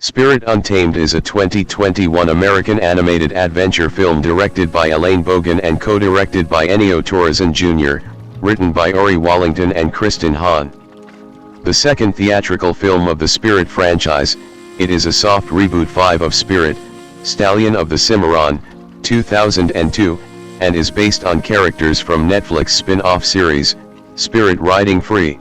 Spirit Untamed is a 2021 American animated adventure film directed by Elaine Bogan and co-directed by Ennio Torreson Jr., written by Ori Wallington and Kristen Hahn. The second theatrical film of the Spirit franchise, it is a soft reboot 5 of Spirit, Stallion of the Cimarron, 2002, and is based on characters from Netflix spin-off series, Spirit Riding Free.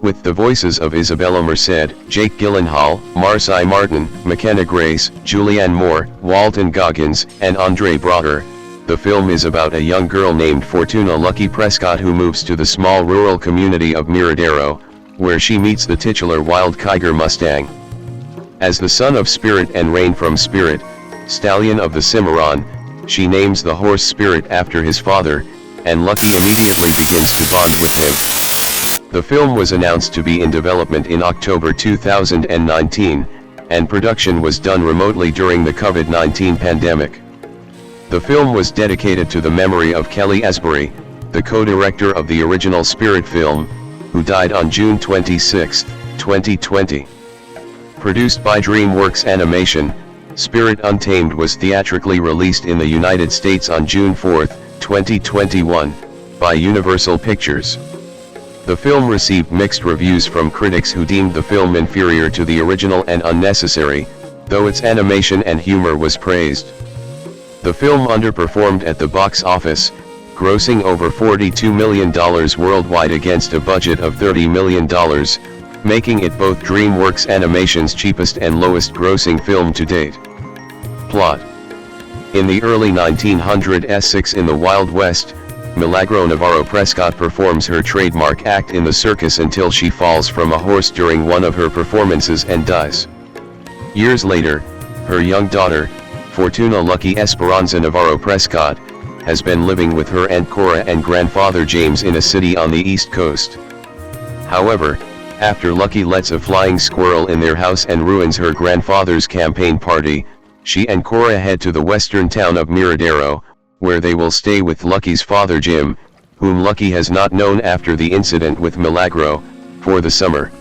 With the voices of Isabella Merced, Jake Gyllenhaal, Marcy Martin, Mckenna Grace, Julianne Moore, Walton Goggins, and Andre Braugher, the film is about a young girl named Fortuna Lucky Prescott who moves to the small rural community of Miradero, where she meets the titular wild Kiger Mustang. As the son of Spirit and Rain from Spirit, stallion of the Cimarron, she names the horse Spirit after his father, and Lucky immediately begins to bond with him. The film was announced to be in development in October 2019, and production was done remotely during the COVID-19 pandemic. The film was dedicated to the memory of Kelly Asbury, the co-director of the original Spirit film, who died on June 26, 2020. Produced by DreamWorks Animation, Spirit Untamed was theatrically released in the United States on June 4, 2021, by Universal Pictures. The film received mixed reviews from critics who deemed the film inferior to the original and unnecessary, though its animation and humor was praised. The film underperformed at the box office, grossing over $42 million worldwide against a budget of $30 million, making it both DreamWorks Animation's cheapest and lowest grossing film to date. Plot: in the early 1900s in the Wild West, Milagro Navarro Prescott performs her trademark act in the circus until she falls from a horse during one of her performances and dies. Years later, her young daughter, Fortuna Lucky Esperanza Navarro Prescott, has been living with her Aunt Cora and grandfather James in a city on the East Coast. However, after Lucky lets a flying squirrel in their house and ruins her grandfather's campaign party, she and Cora head to the western town of Miradero, where they will stay with Lucky's father Jim, whom Lucky has not known after the incident with Milagro, for the summer.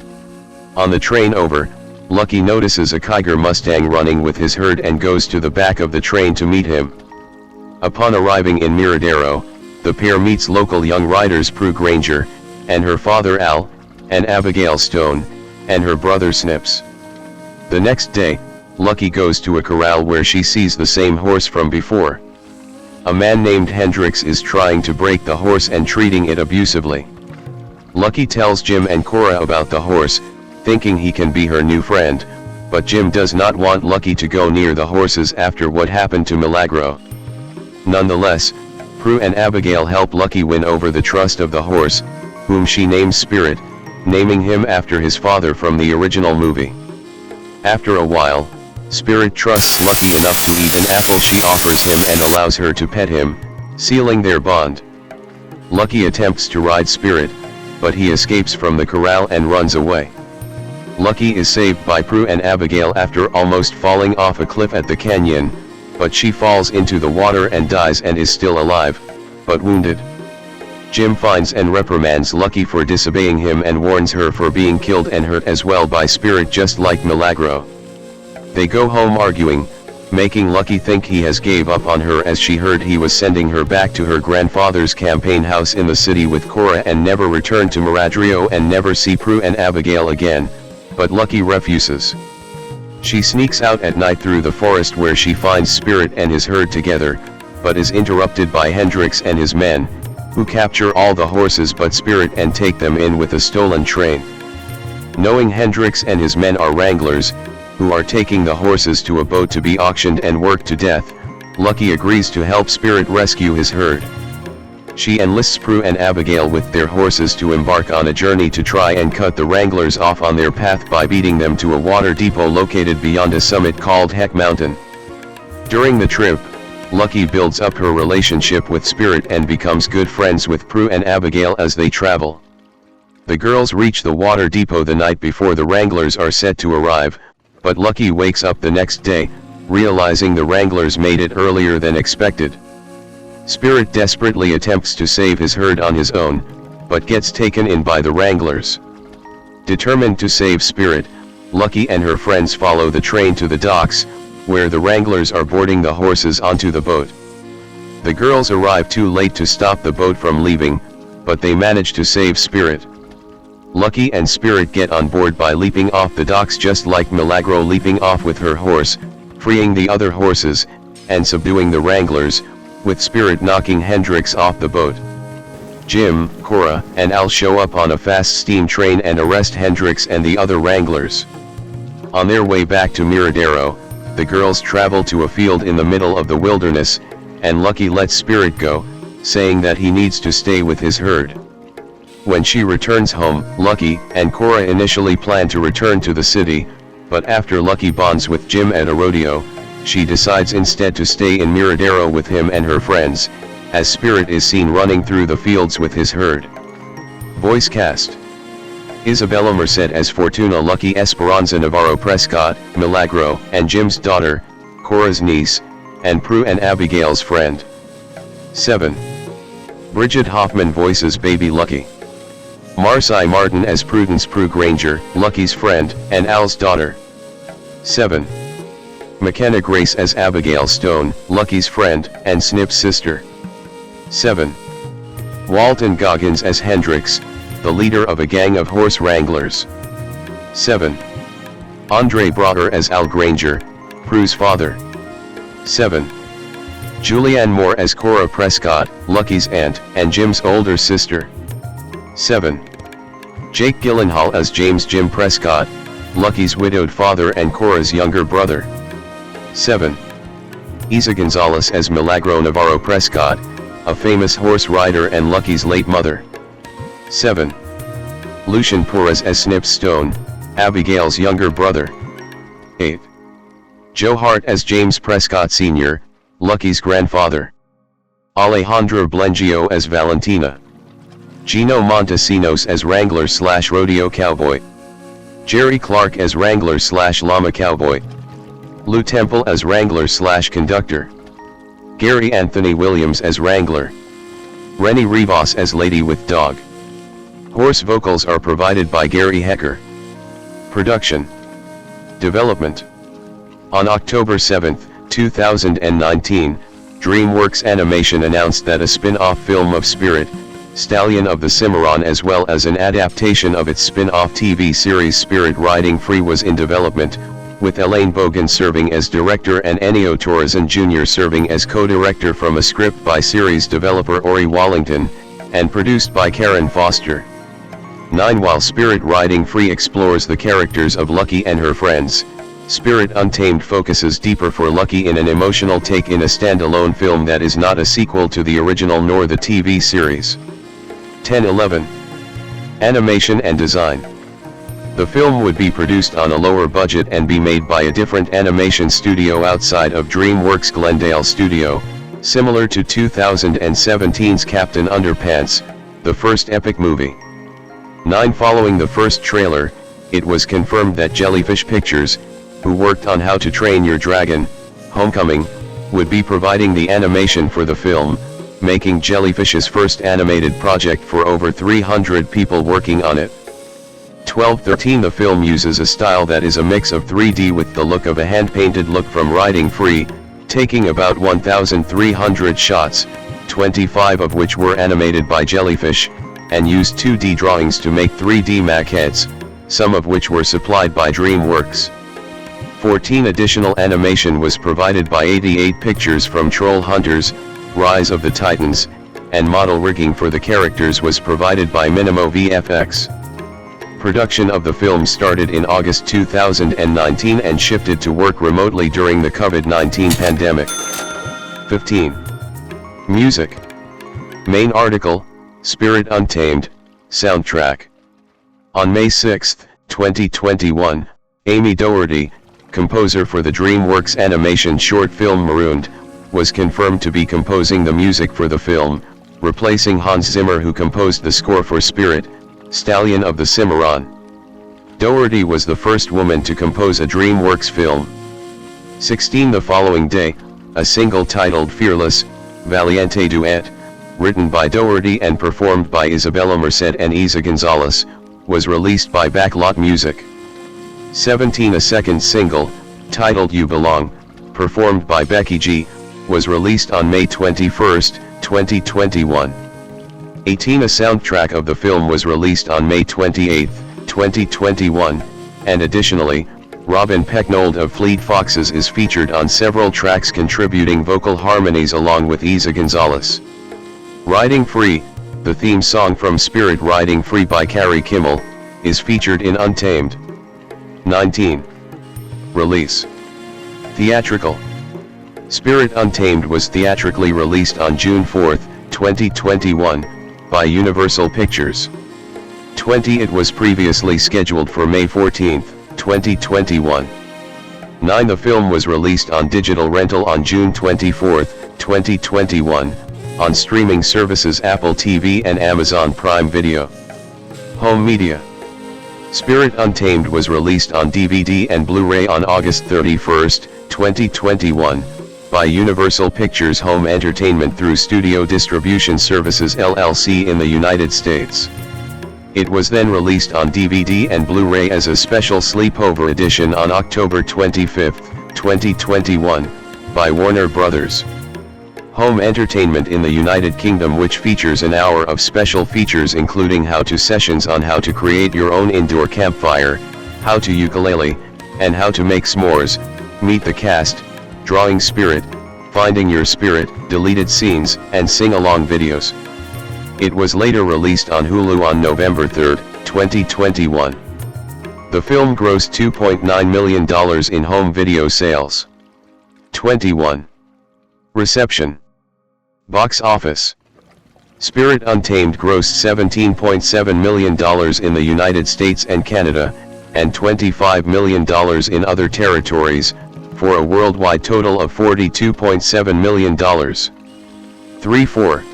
On the train over, Lucky notices a Kiger Mustang running with his herd and goes to the back of the train to meet him. Upon arriving in Miradero, the pair meets local young riders Prue Granger, and her father Al, and Abigail Stone, and her brother Snips. The next day, Lucky goes to a corral where she sees the same horse from before. A man named Hendrix is trying to break the horse and treating it abusively. Lucky tells Jim and Cora about the horse, thinking he can be her new friend, but Jim does not want Lucky to go near the horses after what happened to Milagro. Nonetheless, Prue and Abigail help Lucky win over the trust of the horse, whom she names Spirit, naming him after his father from the original movie. After a while, Spirit trusts Lucky enough to eat an apple she offers him and allows her to pet him, sealing their bond. Lucky attempts to ride Spirit, but he escapes from the corral and runs away. Lucky is saved by Prue and Abigail after almost falling off a cliff at the canyon, but she falls into the water and dies and is still alive, but wounded. Jim finds and reprimands Lucky for disobeying him and warns her for being killed and hurt as well by Spirit just like Milagro. They go home arguing, making Lucky think he has gave up on her as she heard he was sending her back to her grandfather's campaign house in the city with Cora and never return to Miradero and never see Prue and Abigail again, but Lucky refuses. She sneaks out at night through the forest where she finds Spirit and his herd together, but is interrupted by Hendrix and his men, who capture all the horses but Spirit and take them in with a stolen train. Knowing Hendrix and his men are wranglers, who are taking the horses to a boat to be auctioned and worked to death, Lucky agrees to help Spirit rescue his herd. She enlists Prue and Abigail with their horses to embark on a journey to try and cut the wranglers off on their path by beating them to a water depot located beyond a summit called Heck Mountain. During the trip, Lucky builds up her relationship with Spirit and becomes good friends with Prue and Abigail as they travel. The girls reach the water depot the night before the wranglers are set to arrive, but Lucky wakes up the next day, realizing the wranglers made it earlier than expected. Spirit desperately attempts to save his herd on his own, but gets taken in by the wranglers. Determined to save Spirit, Lucky and her friends follow the train to the docks, where the wranglers are boarding the horses onto the boat. The girls arrive too late to stop the boat from leaving, but they manage to save Spirit. Lucky and Spirit get on board by leaping off the docks just like Milagro leaping off with her horse, freeing the other horses, and subduing the wranglers, with Spirit knocking Hendrix off the boat. Jim, Cora, and Al show up on a fast steam train and arrest Hendrix and the other Wranglers. On their way back to Miradero, the girls travel to a field in the middle of the wilderness, and Lucky lets Spirit go, saying that he needs to stay with his herd. When she returns home, Lucky and Cora initially plan to return to the city, but after Lucky bonds with Jim at a rodeo, she decides instead to stay in Miradero with him and her friends, as Spirit is seen running through the fields with his herd. Voice cast: Isabella Merced as Fortuna, Lucky Esperanza Navarro Prescott, Milagro, and Jim's daughter, Cora's niece, and Prue and Abigail's friend. 7. Bridget Hoffman voices Baby Lucky. Marcy Martin as Prudence Prue Granger, Lucky's friend, and Al's daughter. 7. Mckenna Grace as Abigail Stone, Lucky's friend, and Snip's sister. 7. Walton Goggins as Hendrix, the leader of a gang of horse wranglers. 7. Andre Broder as Al Granger, Prue's father. 7. Julianne Moore as Cora Prescott, Lucky's aunt, and Jim's older sister. 7. Jake Gyllenhaal as James Jim Prescott, Lucky's widowed father and Cora's younger brother. 7. Eiza González as Milagro Navarro Prescott, a famous horse rider and Lucky's late mother. 7. Lucian Porras as Snip Stone, Abigail's younger brother. 8. Joe Hart as James Prescott Sr., Lucky's grandfather. Alejandra Blengio as Valentina. Gino Montesinos as Wrangler/Rodeo Cowboy. Jerry Clark as Wrangler/Llama Cowboy. Lou Temple as Wrangler/Conductor. Gary Anthony Williams as Wrangler. Rennie Rivas as Lady with Dog. Horse vocals are provided by Gary Hecker. Production. Development. On October 7, 2019, DreamWorks Animation announced that a spin-off film of Spirit, Stallion of the Cimarron, as well as an adaptation of its spin-off TV series Spirit Riding Free was in development, with Elaine Bogan serving as director and Ennio Torres Jr. serving as co-director from a script by series developer Ori Wallington, and produced by Karen Foster. 9. While Spirit Riding Free explores the characters of Lucky and her friends, Spirit Untamed focuses deeper for Lucky in an emotional take in a standalone film that is not a sequel to the original nor the TV series. 10-11. Animation and design. The film would be produced on a lower budget and be made by a different animation studio outside of DreamWorks' Glendale studio, similar to 2017's Captain Underpants, the first epic movie. 9. Following the first trailer, it was confirmed that Jellyfish Pictures, who worked on How to Train Your Dragon, Homecoming, would be providing the animation for the film, making Jellyfish's first animated project for over 300 people working on it. 12-13. The film uses a style that is a mix of 3D with the look of a hand-painted look from Riding Free, taking about 1,300 shots, 25 of which were animated by Jellyfish, and used 2D drawings to make 3D maquettes, some of which were supplied by DreamWorks. 14. Additional animation was provided by 88 Pictures from Troll Hunters, Rise of the Titans, and model rigging for the characters was provided by Minimo VFX. Production of the film started in August 2019 and shifted to work remotely during the COVID-19 pandemic. 15. Music. Main article, Spirit Untamed, soundtrack. On May 6, 2021, Amy Doherty, composer for the DreamWorks animation short film Marooned, was confirmed to be composing the music for the film, replacing Hans Zimmer, who composed the score for Spirit, Stallion of the Cimarron. Doherty was the first woman to compose a DreamWorks film. 16. The following day, a single titled Fearless, Valiente Duet, written by Doherty and performed by Isabella Merced and Eiza González, was released by Backlot Music. 17. A second single, titled You Belong, performed by Becky G, was released on May 21, 2021. 18. A soundtrack of the film was released on May 28, 2021, and additionally, Robin Pecknold of Fleet Foxes is featured on several tracks, contributing vocal harmonies along with Eiza González. Riding Free, the theme song from Spirit Riding Free by Carrie Kimmel, is featured in Untamed. 19. Release. Theatrical. Spirit Untamed was theatrically released on June 4, 2021, by Universal Pictures. 20. It was previously scheduled for May 14, 2021. 9. The film was released on digital rental on June 24, 2021, on streaming services Apple TV and Amazon Prime Video. Home media. Spirit Untamed was released on DVD and Blu-ray on August 31, 2021, by Universal Pictures Home Entertainment through Studio Distribution Services LLC in the United States. It was then released on DVD and Blu-ray as a special sleepover edition on October 25, 2021, by Warner Brothers. Home entertainment in the United Kingdom, which features an hour of special features including how-to sessions on how to create your own indoor campfire, how to ukulele, and how to make s'mores, meet the cast, drawing spirit, finding your spirit, deleted scenes, and sing-along videos. It was later released on Hulu on November 3, 2021. The film grossed $2.9 million in home video sales. 21. Reception. Box office. Spirit Untamed grossed $17.7 million in the United States and Canada, and $25 million in other territories, for a worldwide total of $42.7 million. 3-4.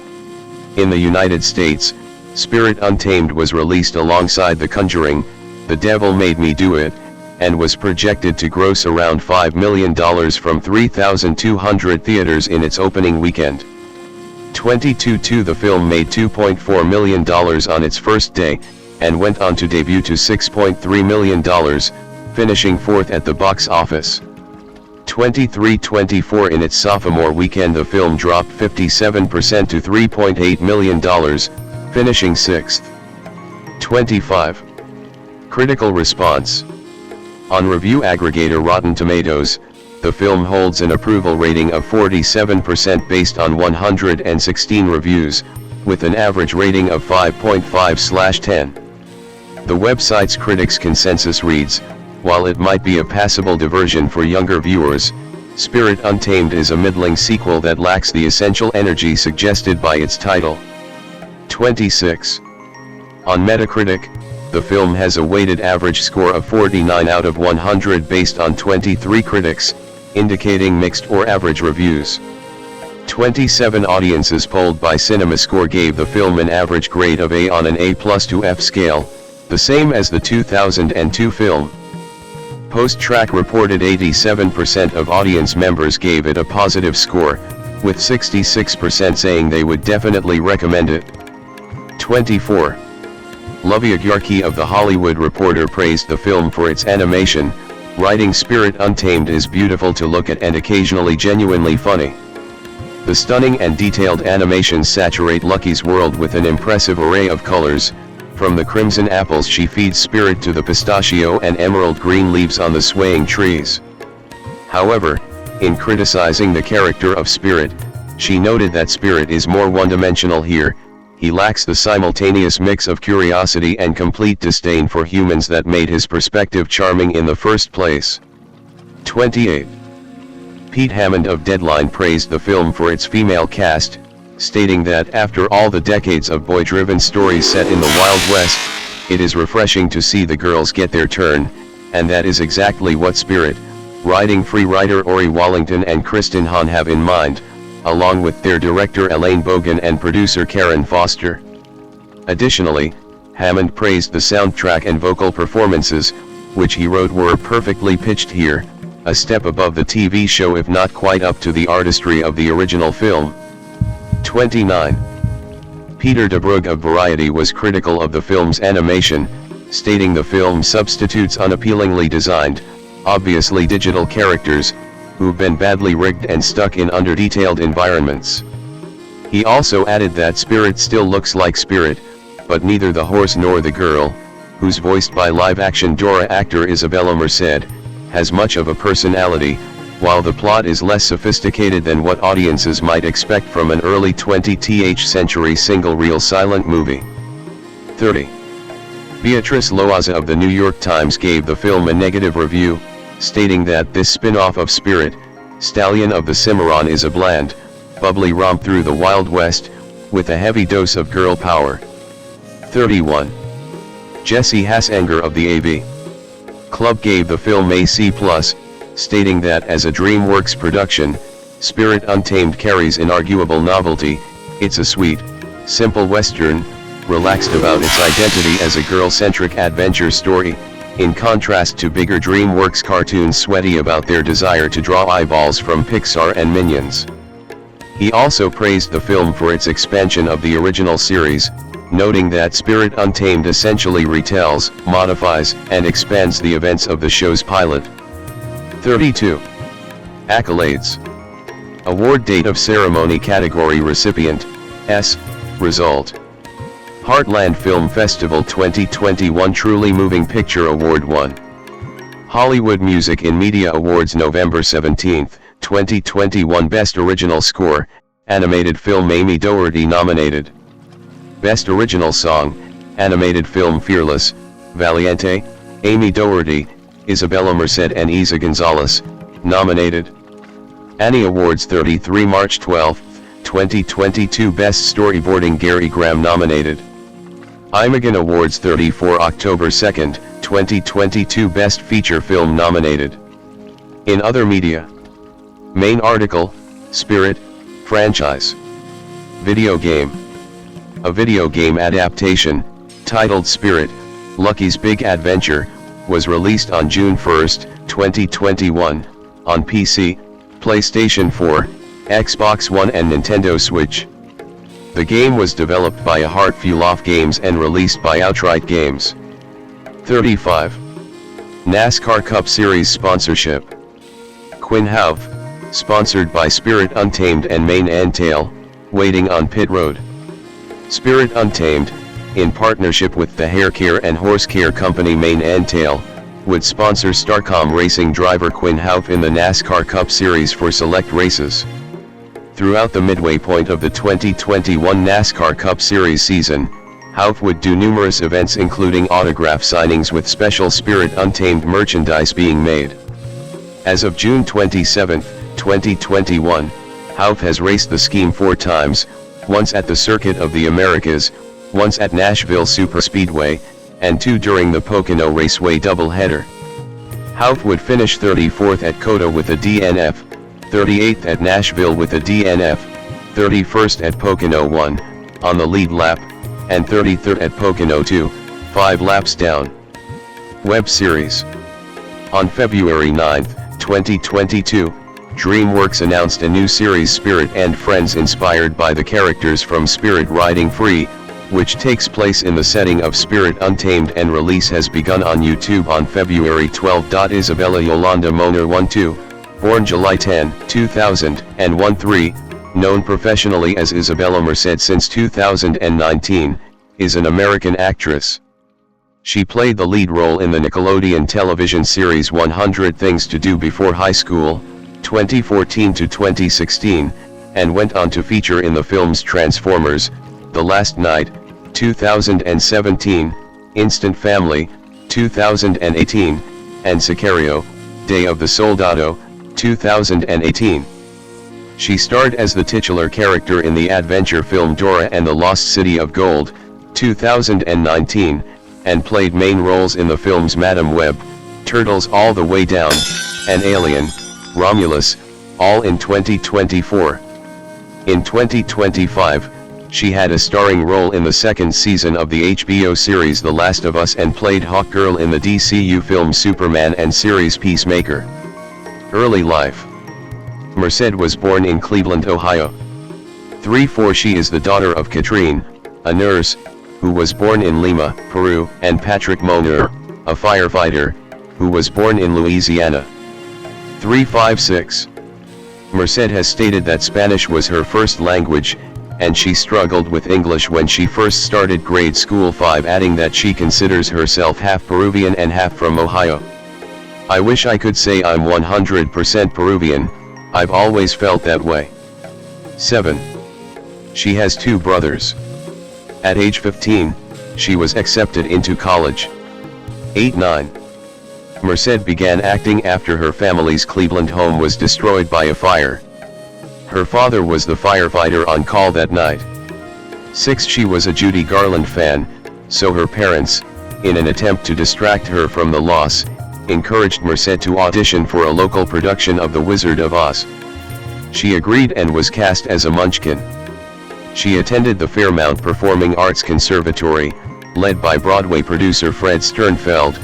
In the United States, Spirit Untamed was released alongside The Conjuring, The Devil Made Me Do It, and was projected to gross around $5 million from 3,200 theaters in its opening weekend. 22-2. The film made $2.4 million on its first day, and went on to debut to $6.3 million, finishing fourth at the box office. 23-24. In its sophomore weekend, the film dropped 57% to $3.8 million, finishing sixth. 25. Critical response. On review aggregator Rotten Tomatoes, the film holds an approval rating of 47% based on 116 reviews, with an average rating of 5.5/10. The website's critics' consensus reads, "While it might be a passable diversion for younger viewers, Spirit Untamed is a middling sequel that lacks the essential energy suggested by its title." 26. On Metacritic, the film has a weighted average score of 49 out of 100 based on 23 critics, indicating mixed or average reviews. 27 audiences polled by CinemaScore gave the film an average grade of A on an A+ to F scale, the same as the 2002 film. Post-Track reported 87% of audience members gave it a positive score, with 66% saying they would definitely recommend it. 24. Lovia Gyarki of The Hollywood Reporter praised the film for its animation, writing, "Spirit Untamed is beautiful to look at and occasionally genuinely funny. The stunning and detailed animations saturate Lucky's world with an impressive array of colors, from the crimson apples she feeds Spirit to the pistachio and emerald green leaves on the swaying trees." However, in criticizing the character of Spirit, she noted that Spirit is more one-dimensional here. He lacks the simultaneous mix of curiosity and complete disdain for humans that made his perspective charming in the first place. 28. Pete Hammond of Deadline praised the film for its female cast, stating that after all the decades of boy-driven stories set in the Wild West, it is refreshing to see the girls get their turn, and that is exactly what Spirit, Riding Free writer Ori Wallington and Kristen Hahn have in mind, along with their director Elaine Bogan and producer Karen Foster. Additionally, Hammond praised the soundtrack and vocal performances, which he wrote were perfectly pitched here, a step above the TV show if not quite up to the artistry of the original film. 29. Peter DeBrugge of Variety was critical of the film's animation, stating the film substitutes unappealingly designed, obviously digital characters, who've been badly rigged and stuck in under-detailed environments. He also added that Spirit still looks like Spirit, but neither the horse nor the girl, who's voiced by live-action Dora actor Isabella Merced, has much of a personality, while the plot is less sophisticated than what audiences might expect from an early 20th century single-reel silent movie. 30. Beatrice Loaiza of the New York Times gave the film a negative review, stating that this spin-off of Spirit, Stallion of the Cimarron is a bland, bubbly romp through the Wild West, with a heavy dose of girl power. 31. Jesse Hassanger of the AV Club gave the film a C+, stating that as a DreamWorks production, Spirit Untamed carries inarguable novelty. It's a sweet, simple western, relaxed about its identity as a girl-centric adventure story, in contrast to bigger DreamWorks cartoons sweaty about their desire to draw eyeballs from Pixar and Minions. He also praised the film for its expansion of the original series, noting that Spirit Untamed essentially retells, modifies, and expands the events of the show's pilot. 32. Accolades. Award date of ceremony category recipient, S, result. Heartland Film Festival 2021 Truly Moving Picture Award 1. Hollywood Music in Media Awards November 17, 2021 Best Original Score, Animated Film Amy Doherty nominated. Best Original Song, Animated Film Fearless, Valiente, Amy Doherty, Isabella Merced and Eiza González, nominated. Annie Awards 33 March 12, 2022 Best Storyboarding Gary Graham nominated. Mckenna Awards 34 October 2, 2022 Best Feature Film nominated. In other media. Main article, Spirit, franchise. Video game. A video game adaptation, titled Spirit, Lucky's Big Adventure, was released on June 1, 2021, on PC, PlayStation 4, Xbox One and Nintendo Switch. The game was developed by Heartfull Games and released by Outright Games. 35. NASCAR Cup Series sponsorship. Quinn Houff, sponsored by Spirit Untamed and Mane and Tail, waiting on pit road. Spirit Untamed, in partnership with the hair care and horse care company Mane and Tail, would sponsor Starcom racing driver Quinn Houff in the NASCAR Cup Series for select races. Throughout the midway point of the 2021 NASCAR Cup Series season, Houff would do numerous events including autograph signings with special Spirit Untamed merchandise being made. As of June 27, 2021, Houff has raced the scheme 4 times, once at the Circuit of the Americas, once at Nashville Superspeedway, and 2 during the Pocono Raceway doubleheader. Houff would finish 34th at COTA with a DNF, 38th at Nashville with a DNF, 31st at Pocono 1, on the lead lap, and 33rd at Pocono 2, 5 laps down. Web series. On February 9, 2022, DreamWorks announced a new series Spirit and Friends inspired by the characters from Spirit Riding Free, which takes place in the setting of Spirit Untamed, and release has begun on YouTube on February 12. Isabella Yolanda Moner 12, born July 10, 2001 known professionally as Isabella Merced since 2019, is an American actress. She played the lead role in the Nickelodeon television series 100 Things to Do Before High School, 2014 to 2016, and went on to feature in the films Transformers, The Last Night, 2017, Instant Family, 2018, and Sicario, Day of the Soldado, 2018. She starred as the titular character in the adventure film Dora and the Lost City of Gold, 2019, and played main roles in the films Madam Web, Turtles All the Way Down, and Alien, Romulus, all in 2024. In 2025, she had a starring role in the second season of the HBO series The Last of Us and played Hawkgirl in the DCU film Superman and series Peacemaker. Early life. Merced was born in Cleveland, Ohio. 3-4 She is the daughter of Katrine, a nurse, who was born in Lima, Peru, and Patrick Moner, a firefighter, who was born in Louisiana. 3-5-6. Merced has stated that Spanish was her first language, and she struggled with English when she first started grade school 5, adding that she considers herself half Peruvian and half from Ohio. I wish I could say I'm 100% Peruvian, I've always felt that way. 7. She has 2 brothers. At age 15, she was accepted into college. 8-9. Merced began acting after her family's Cleveland home was destroyed by a fire. Her father was the firefighter on call that night. 6. She was a Judy Garland fan, so her parents, in an attempt to distract her from the loss, encouraged Merced to audition for a local production of The Wizard of Oz. She agreed and was cast as a Munchkin. She attended the Fairmount Performing Arts Conservatory, led by Broadway producer Fred Sternfeld,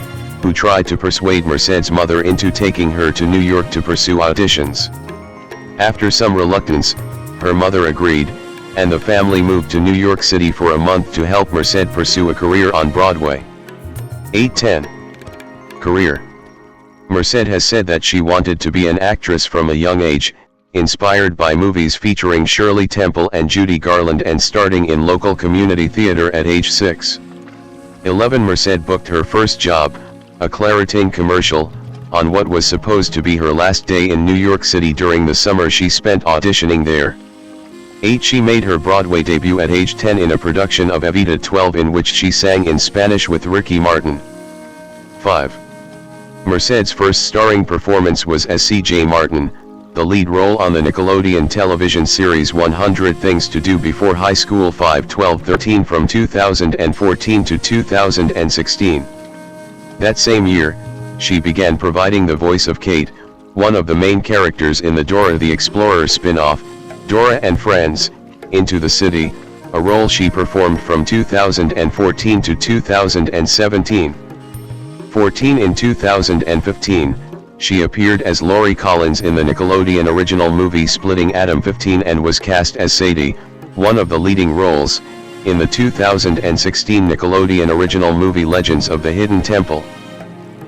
who tried to persuade Merced's mother into taking her to New York to pursue auditions. After some reluctance, her mother agreed, and the family moved to New York City for a month to help Merced pursue a career on Broadway. 8-10. Career. Merced has said that she wanted to be an actress from a young age, inspired by movies featuring Shirley Temple and Judy Garland and starting in local community theater at age 6. 11. Merced booked her first job, a Claritin commercial, on what was supposed to be her last day in New York City during the summer she spent auditioning there. 8. She made her Broadway debut at age 10 in a production of Evita 12 in which she sang in Spanish with Ricky Martin. 5. Merced's first starring performance was as C.J. Martin, the lead role on the Nickelodeon television series 100 Things to Do Before High School 5-12-13 from 2014 to 2016. That same year, she began providing the voice of Kate, one of the main characters in the Dora the Explorer spin-off, Dora and Friends, Into the City, a role she performed from 2014 to 2017. 14. In 2015, she appeared as Lori Collins in the Nickelodeon original movie Splitting Adam 15 and was cast as Sadie, one of the leading roles, in the 2016 Nickelodeon original movie Legends of the Hidden Temple.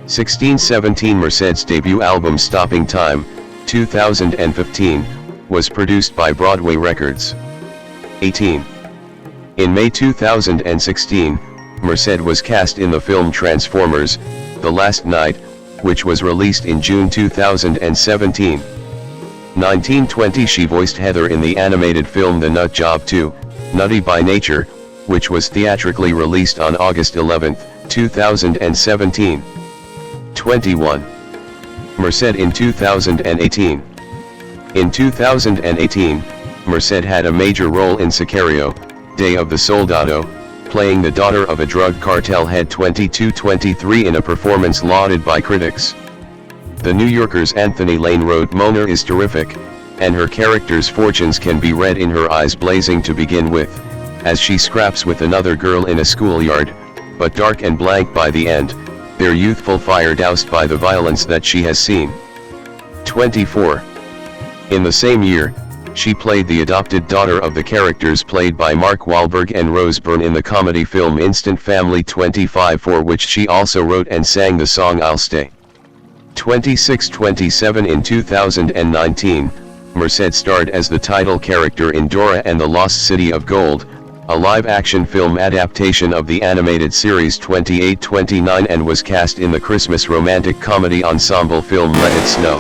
16-17. Merced's debut album Stopping Time, 2015, was produced by Broadway Records. 18. In May 2016, Merced was cast in the film Transformers: The Last Night, which was released in June 2017. 19-20. She voiced Heather in the animated film The Nut Job 2, Nutty by Nature, which was theatrically released on August 11, 2017. 21. Merced in 2018. In 2018, Merced had a major role in Sicario, Day of the Soldado, playing the daughter of a drug cartel head 22-23 in a performance lauded by critics. The New Yorker's Anthony Lane wrote, "Mona is terrific, and her character's fortunes can be read in her eyes blazing to begin with, as she scraps with another girl in a schoolyard, but dark and blank by the end, their youthful fire doused by the violence that she has seen." 24. In the same year, she played the adopted daughter of the characters played by Mark Wahlberg and Rose Byrne in the comedy film Instant Family 25, for which she also wrote and sang the song I'll Stay. 26-27. In 2019, Merced starred as the title character in Dora and the Lost City of Gold, a live-action film adaptation of the animated series 28-29, and was cast in the Christmas romantic comedy ensemble film Let It Snow.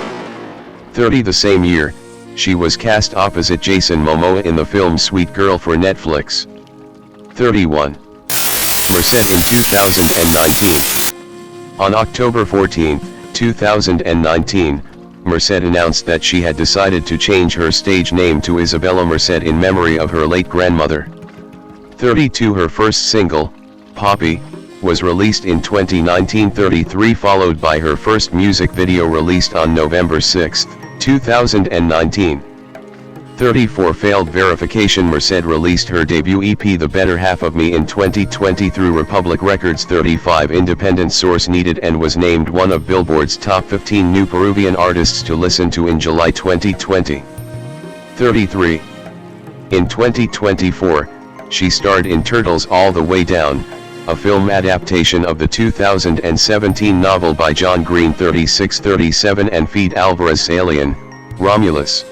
30. The same year, she was cast opposite Jason Momoa in the film Sweet Girl for Netflix. 31. Merced in 2019. On October 14, 2019, Merced announced that she had decided to change her stage name to Isabella Merced in memory of her late grandmother. 32. Her first single, Poppy, was released in 2019. 33. Followed by her first music video released on November 6, 2019. 34. Failed verification. Merced released her debut EP The Better Half of Me in 2020 through Republic Records. 35. Independent source needed and was named one of Billboard's top 15 new Peruvian artists to listen to in July 2020. 33. In 2024, she starred in Turtles All the Way Down, a film adaptation of the 2017 novel by John Green. 36-37. And Fede Alvarez Alien, Romulus.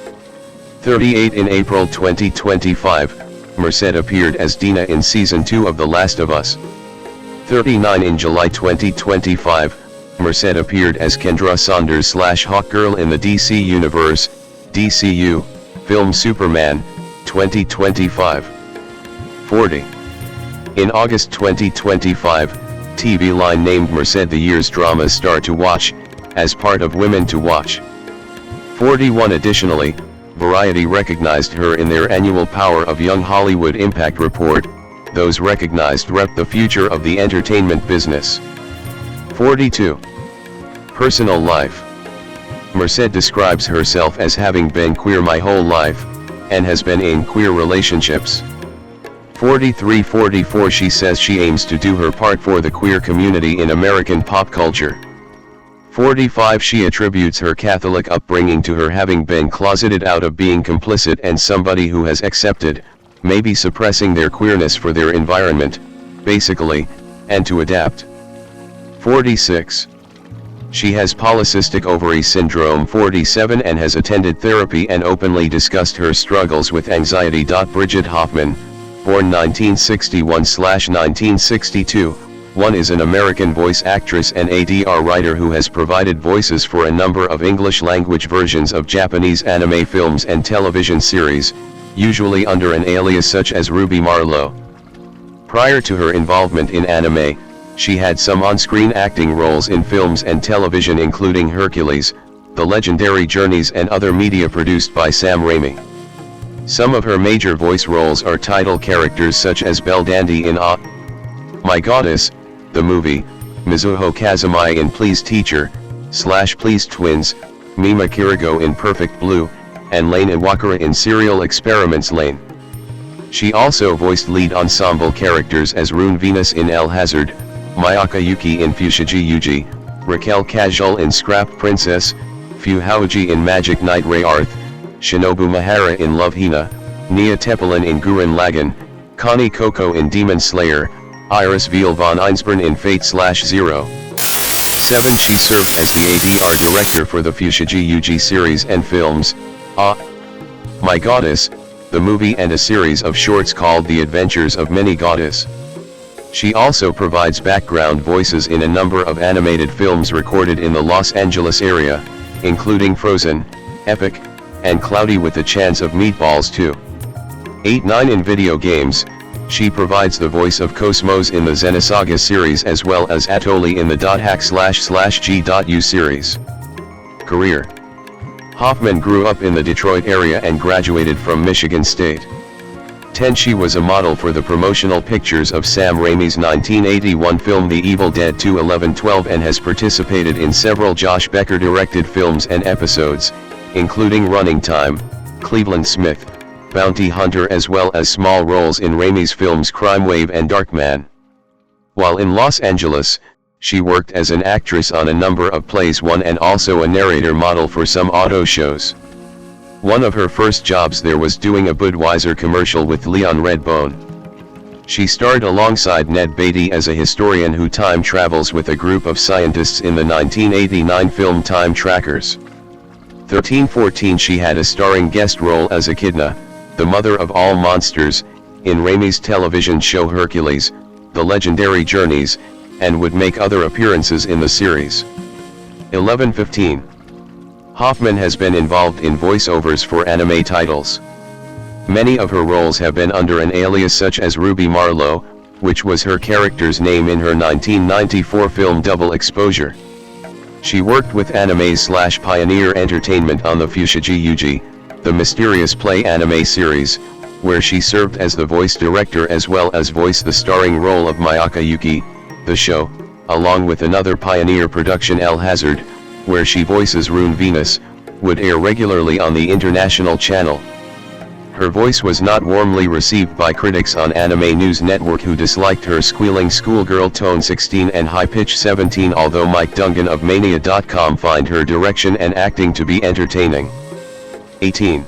38. In April 2025, Merced appeared as Dina in Season 2 of The Last of Us. 39. In July 2025, Merced appeared as Kendra Saunders / Hawkgirl in the DC Universe, DCU, film Superman, 2025. 40. In August 2025, TV Line named Merced the year's drama star to watch, as part of Women to Watch. 41. Additionally, Variety recognized her in their annual Power of Young Hollywood Impact Report. Those recognized rep the future of the entertainment business. 42. Personal life. Merced describes herself as having been queer my whole life, and has been in queer relationships. 43-44 She says she aims to do her part for the queer community in American pop culture. 45 She attributes her Catholic upbringing to her having been closeted out of being complicit and somebody who has accepted, maybe suppressing their queerness for their environment, basically, and to adapt. 46. She has polycystic ovary syndrome. 47 And has attended therapy and openly discussed her struggles with anxiety. Bridget Hoffman, born 1961-1962, is an American voice actress and ADR writer who has provided voices for a number of English-language versions of Japanese anime films and television series, usually under an alias such as Ruby Marlowe. Prior to her involvement in anime, she had some on-screen acting roles in films and television including Hercules, The Legendary Journeys and other media produced by Sam Raimi. Some of her major voice roles are title characters such as Belle Dandy in My Goddess, the movie, Mizuho Kazumi in Please Teacher, / Please Twins, Mima Kirigo in Perfect Blue, and Lane Iwakura in Serial Experiments Lane. She also voiced lead ensemble characters as Rune Venus in El Hazard, Mayaka Yuki in Fushigi Yuji, Raquel Kajol in Scrap Princess, Fu Haoji in Magic Knight Ray Arth, Shinobu Mahara in Love Hina, Nia Tepelin in Gurren Lagann, Connie Coco in Demon Slayer, Iris Veal von Einsborn in Fate / Zero. 7 She served as the ADR director for the Fushigi Yuji series and films, My Goddess, the movie and a series of shorts called The Adventures of Mini Goddess. She also provides background voices in a number of animated films recorded in the Los Angeles area, including Frozen, Epic, and Cloudy with a Chance of Meatballs 2. 8-9 In video games, she provides the voice of Cosmos in the Xenosaga series as well as Atoli in the .hack//g.u series. Career. Hoffman grew up in the Detroit area and graduated from Michigan State. 10 She was a model for the promotional pictures of Sam Raimi's 1981 film The Evil Dead 2. 11-12 And has participated in several Josh Becker-directed films and episodes, including Running Time, Cleveland Smith, Bounty Hunter as well as small roles in Raimi's films Crime Wave and Darkman. While in Los Angeles, she worked as an actress on a number of plays and also a narrator model for some auto shows. One of her first jobs there was doing a Budweiser commercial with Leon Redbone. She starred alongside Ned Beatty as a historian who time travels with a group of scientists in the 1989 film Time Trackers. 13-14 She had a starring guest role as Echidna, the mother of all monsters, in Raimi's television show Hercules, The Legendary Journeys, and would make other appearances in the series. 11-15 Hoffman has been involved in voiceovers for anime titles. Many of her roles have been under an alias such as Ruby Marlowe, which was her character's name in her 1994 film Double Exposure. She worked with Anime/Pioneer Entertainment on the Fushigi Yuji, the Mysterious Play anime series, where she served as the voice director as well as voiced the starring role of Mayaka Yuki. The show, along with another Pioneer production El Hazard, where she voices Rune Venus, would air regularly on the international channel. Her voice was not warmly received by critics on Anime News Network who disliked her squealing schoolgirl tone 16 and high pitch 17, although Mike Dungan of Mania.com find her direction and acting to be entertaining. 18.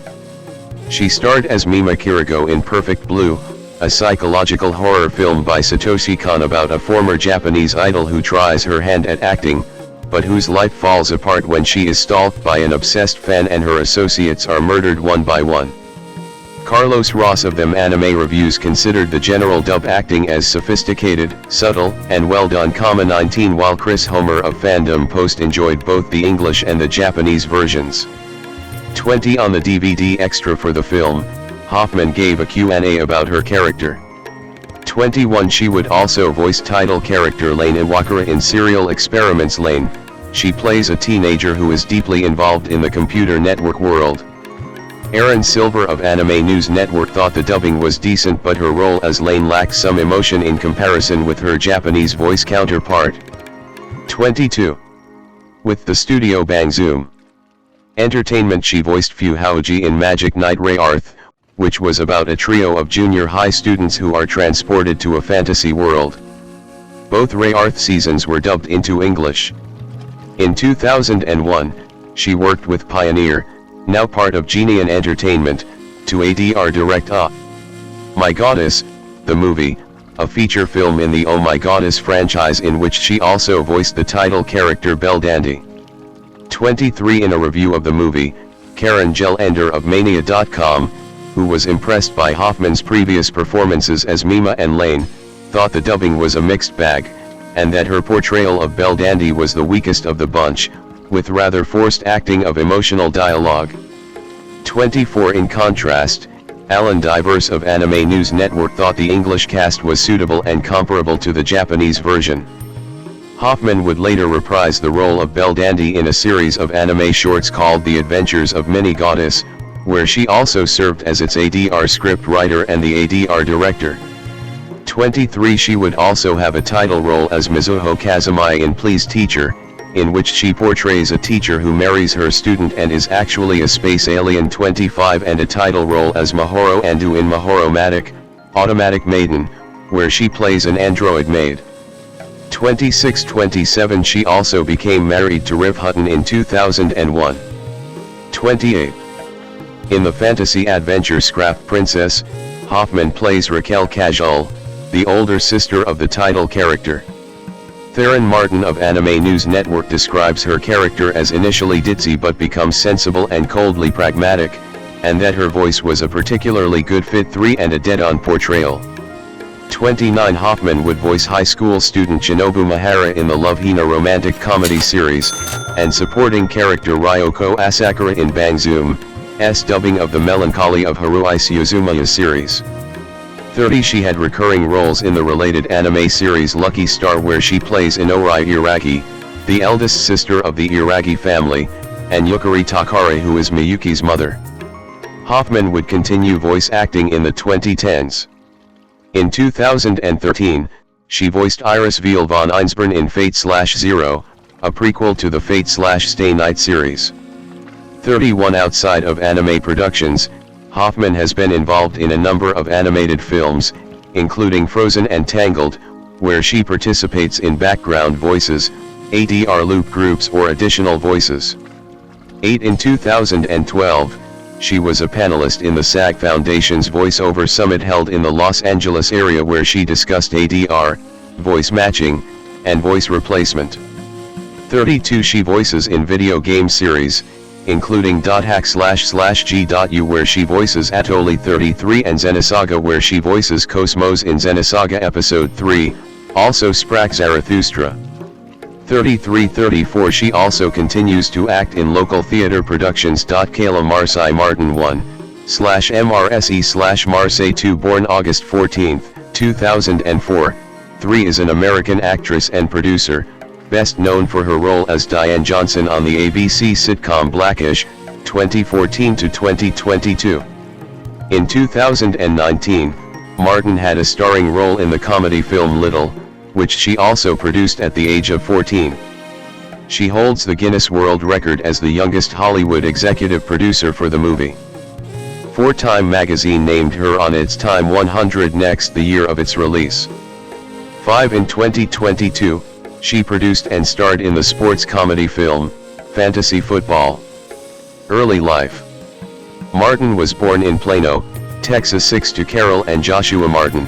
She starred as Mima Kirigo in Perfect Blue, a psychological horror film by Satoshi Kon about a former Japanese idol who tries her hand at acting, but whose life falls apart when she is stalked by an obsessed fan and her associates are murdered one by one. Carlos Ross of Them Anime Reviews considered the general dub acting as sophisticated, subtle, and well done, 19, while Chris Homer of Fandom Post enjoyed both the English and the Japanese versions. 20 On the DVD extra for the film, Hoffman gave a Q&A about her character. 21 She would also voice title character Lane Iwakura in Serial Experiments. Lane, she plays a teenager who is deeply involved in the computer network world. Aaron Silver of Anime News Network thought the dubbing was decent, but her role as Lane lacks some emotion in comparison with her Japanese voice counterpart. 22. With the studio Bang Zoom Entertainment, she voiced Fu Haoji in Magic Knight Ray Arth, which was about a trio of junior high students who are transported to a fantasy world. Both Ray Arth seasons were dubbed into English. In 2001, she worked with Pioneer, now part of Genian Entertainment, to ADR direct My Goddess, the movie, a feature film in the Oh My Goddess franchise in which she also voiced the title character Belle Dandy. 23 In a review of the movie, Karen Jellender of Mania.com, who was impressed by Hoffman's previous performances as Mima and Lane, thought the dubbing was a mixed bag, and that her portrayal of Belle Dandy was the weakest of the bunch, with rather forced acting of emotional dialogue. 24 In contrast, Alan Diverse of Anime News Network thought the English cast was suitable and comparable to the Japanese version. Hoffman would later reprise the role of Belle Dandy in a series of anime shorts called The Adventures of Mini Goddess, where she also served as its ADR script writer and the ADR director. 23 She would also have a title role as Mizuho Kazumai in Please Teacher, in which she portrays a teacher who marries her student and is actually a space alien. 25 And a title role as Mahoro Andu in Mahoro-matic, Automatic Maiden, where she plays an android maid. 26-27 She also became married to Riv Hutton in 2001. 28 In the fantasy adventure Scrap Princess, Hoffman plays Raquel Cajal, the older sister of the title character. Theron Martin of Anime News Network describes her character as initially ditzy but becomes sensible and coldly pragmatic, and that her voice was a particularly good fit. 3 And a dead-on portrayal. 29 Hoffman would voice high school student Shinobu Mahara in the Love Hina romantic comedy series, and supporting character Ryoko Asakura in Bang Zoom's dubbing of the Melancholy of Haruhi Suzumiya series. 30 She had recurring roles in the related anime series Lucky Star, where she plays Inorai Iragi, the eldest sister of the Iragi family, and Yukari Takare, who is Miyuki's mother. Hoffman would continue voice acting in the 2010s. In 2013, she voiced Iris Veal von Einsborn in Fate/Zero, a prequel to the Fate/Stay Night series. 31 Outside of anime productions, Hoffman has been involved in a number of animated films, including Frozen and Tangled, where she participates in background voices, ADR loop groups or additional voices. 8 In 2012, she was a panelist in the SAG Foundation's voiceover summit held in the Los Angeles area, where she discussed ADR, voice matching, and voice replacement. 32 She voices in video game series, including .hack//g.u, where she voices Atoli 33, and Xenosaga, where she voices Cosmos in Xenosaga Episode 3, also Sprach Zarathustra. 33-34 She also continues to act in local theater productions. Kayla Marseille Martin 1/MRSE/Marseille 2, born August 14, 2004, 3 is an American actress and producer, best known for her role as Diane Johnson on the ABC sitcom Blackish, 2014 to 2022. In 2019, Martin had a starring role in the comedy film Little, which she also produced at the age of 14. She holds the Guinness World Record as the youngest Hollywood executive producer for the movie. Time magazine named her on its Time 100 Next the year of its release. 5 In 2022, she produced and starred in the sports comedy film, Fantasy Football. Early life. Martin was born in Plano, Texas 6 to Carol and Joshua Martin.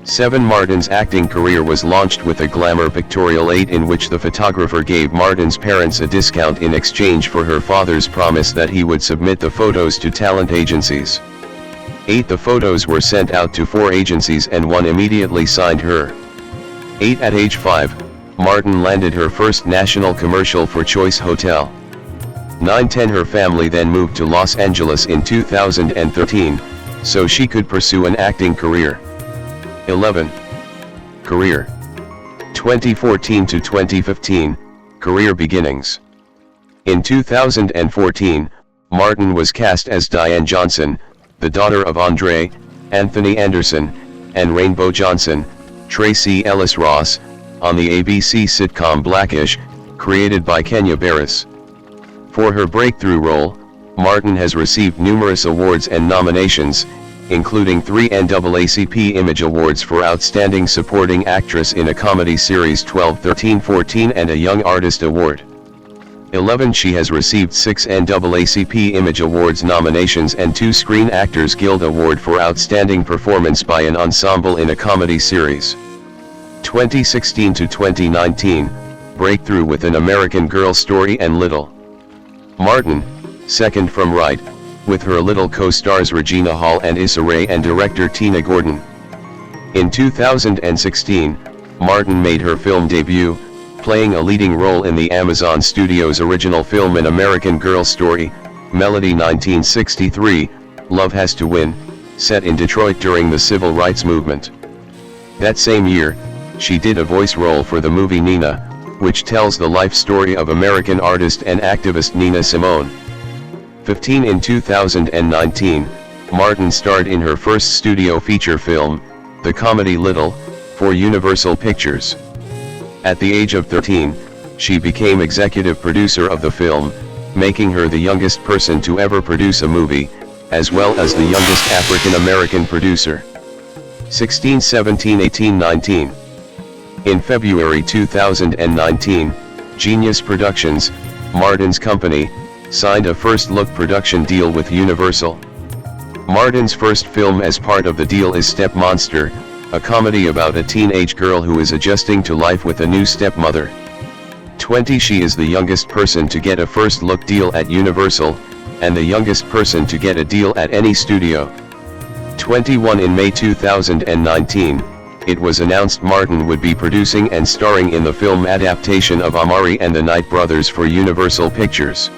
7 Martin's acting career was launched with a glamour pictorial 8 in which the photographer gave Martin's parents a discount in exchange for her father's promise that he would submit the photos to talent agencies. 8. The photos were sent out to 4 agencies and one immediately signed her. 8. At age 5, Martin landed her first national commercial for Choice Hotel. 9. 10. Her family then moved to Los Angeles in 2013, so she could pursue an acting career. 11. Career. 2014 to 2015, career beginnings. In 2014, Martin was cast as Diane Johnson, the daughter of Andre, Anthony Anderson, and Rainbow Johnson, Tracy Ellis Ross, on the ABC sitcom Blackish, created by Kenya Barris. For her breakthrough role, Martin has received numerous awards and nominations, including 3 NAACP Image Awards for Outstanding Supporting Actress in a Comedy Series 12-13-14 and a Young Artist Award. 11. She has received 6 NAACP Image Awards nominations and 2 Screen Actors Guild Award for Outstanding Performance by an Ensemble in a Comedy Series. 2016 to 2019, breakthrough with An American Girl Story and Little. Martin, second from right, with her Little co-stars Regina Hall and Issa Rae and director Tina Gordon. In 2016, Martin made her film debut, playing a leading role in the Amazon Studios' original film An American Girl Story, Melody 1963, Love Has to Win, set in Detroit during the Civil Rights Movement. That same year, she did a voice role for the movie Nina, which tells the life story of American artist and activist Nina Simone. 15. In 2019, Martin starred in her first studio feature film, the comedy Little, for Universal Pictures. At the age of 13, she became executive producer of the film, making her the youngest person to ever produce a movie, as well as the youngest African American producer. 16, 17, 18, 19. In February 2019, Genius Productions, Martin's company, signed a first-look production deal with Universal. Martin's first film as part of the deal is Step Monster, a comedy about a teenage girl who is adjusting to life with a new stepmother. 20. She is the youngest person to get a first-look deal at Universal, and the youngest person to get a deal at any studio. 21. In May 2019, it was announced Martin would be producing and starring in the film adaptation of Amari and the Night Brothers for Universal Pictures.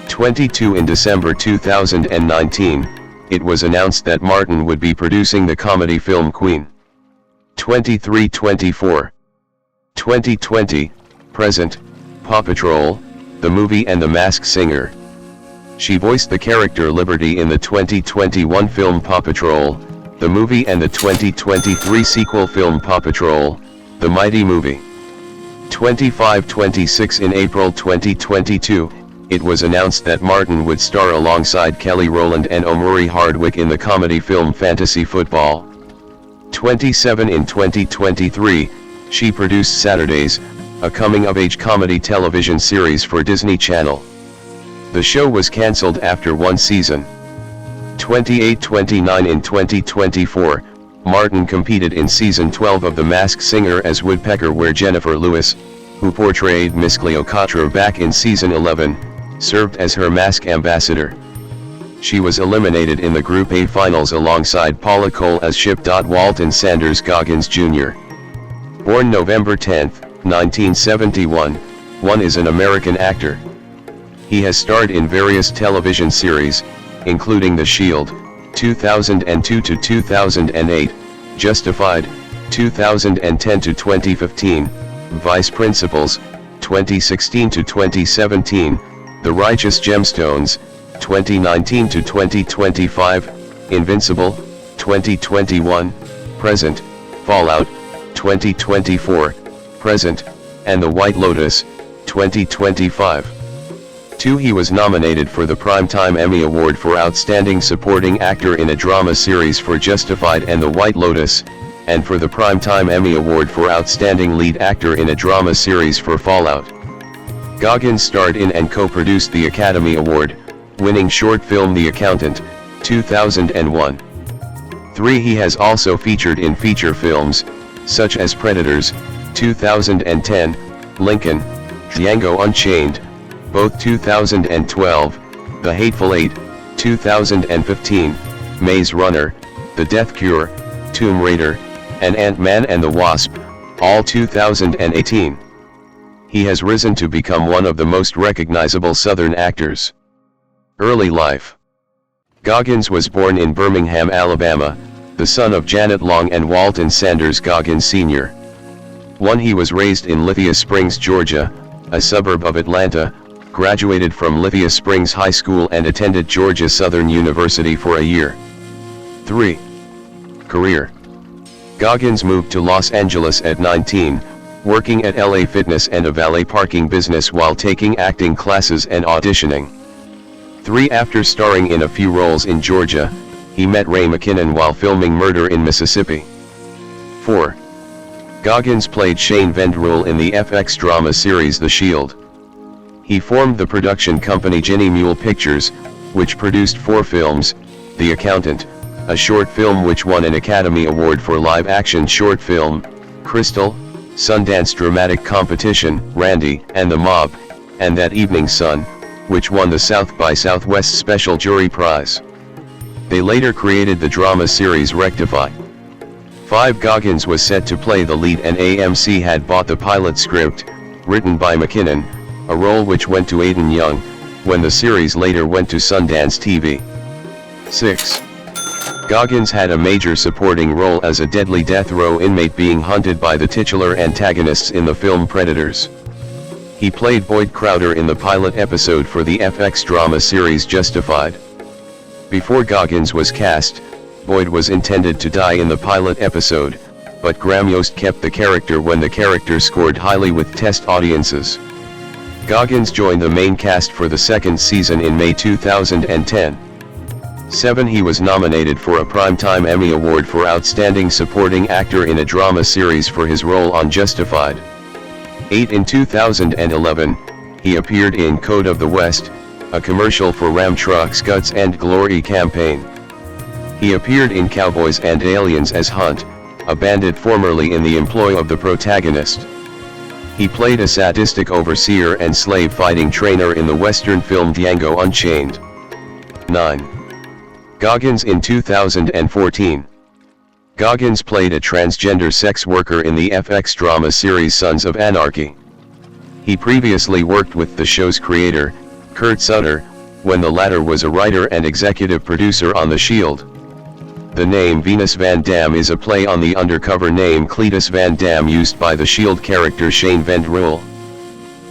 22. In December 2019, it was announced that Martin would be producing the comedy film Queen. 23. 24. 2020, present, Paw Patrol, the movie and The Masked Singer. She voiced the character Liberty in the 2021 film Paw Patrol, the movie, and the 2023 sequel film Paw Patrol, the Mighty Movie. 25-26. In April 2022, it was announced that Martin would star alongside Kelly Rowland and Omari Hardwick in the comedy film Fantasy Football. 27. In 2023, she produced Saturdays, a coming-of-age comedy television series for Disney Channel. The show was cancelled after 1 season. 28-29. In 2024, Martin competed in Season 12 of The Masked Singer as Woodpecker, where Jennifer Lewis, who portrayed Miss Cleopatra back in Season 11, served as her mask ambassador. She was eliminated in the Group A finals alongside Paula Cole as Ship. Walton Goggins Jr. Born November 10, 1971, one is an American actor. He has starred in various television series, including The Shield, 2002 to 2008, Justified, 2010 to 2015, Vice Principals, 2016 to 2017, The Righteous Gemstones, 2019 to 2025, Invincible, 2021, present, Fallout, 2024, present, and The White Lotus, 2025. 2. He was nominated for the Primetime Emmy Award for Outstanding Supporting Actor in a Drama Series for Justified and The White Lotus, and for the Primetime Emmy Award for Outstanding Lead Actor in a Drama Series for Fallout. Goggins starred in and co-produced the Academy Award-winning short film The Accountant, 2001. 3. He has also featured in feature films, such as Predators, 2010, Lincoln, Django Unchained, both 2012, The Hateful Eight, 2015, Maze Runner, The Death Cure, Tomb Raider, and Ant-Man and the Wasp, all 2018. He has risen to become one of the most recognizable Southern actors. Early life. Goggins was born in Birmingham, Alabama, the son of Janet Long and Walton Sanders Goggins Sr. He was raised in Lithia Springs, Georgia, a suburb of Atlanta, graduated from Lithia Springs High School and attended Georgia Southern University for a year. 3. Career. Goggins moved to Los Angeles at 19, working at LA Fitness and a valet parking business while taking acting classes and auditioning. 3. After starring in a few roles in Georgia, he met Ray Mckenna while filming Murder in Mississippi. 4. Goggins played Shane Vendrell in the FX drama series The Shield. He formed the production company Ginny Mule Pictures, which produced 4 films: The Accountant, a short film which won an Academy Award for live-action short film; Crystal, Sundance Dramatic Competition, Randy and the Mob, and That Evening Sun, which won the South by Southwest Special Jury Prize. They later created the drama series Rectify. 5. Goggins was set to play the lead and AMC had bought the pilot script, written by Mckenna, a role which went to Aidan Young, when the series later went to Sundance TV. 6. Goggins had a major supporting role as a deadly death row inmate being hunted by the titular antagonists in the film Predators. He played Boyd Crowder in the pilot episode for the FX drama series Justified. Before Goggins was cast, Boyd was intended to die in the pilot episode, but Graham Yost kept the character when the character scored highly with test audiences. Goggins joined the main cast for the second season in May 2010. 7. He was nominated for a Primetime Emmy Award for Outstanding Supporting Actor in a Drama Series for his role on Justified. 8. In 2011, he appeared in Code of the West, a commercial for Ram Trucks Guts and Glory campaign. He appeared in Cowboys and Aliens as Hunt, a bandit formerly in the employ of the protagonist. He played a sadistic overseer and slave fighting trainer in the Western film Django Unchained. 9. Goggins in 2014. Goggins played a transgender sex worker in the FX drama series Sons of Anarchy. He previously worked with the show's creator, Kurt Sutter, when the latter was a writer and executive producer on The Shield. The name Venus Van Dam is a play on the undercover name Cletus Van Dam used by the Shield character Shane Vendrell.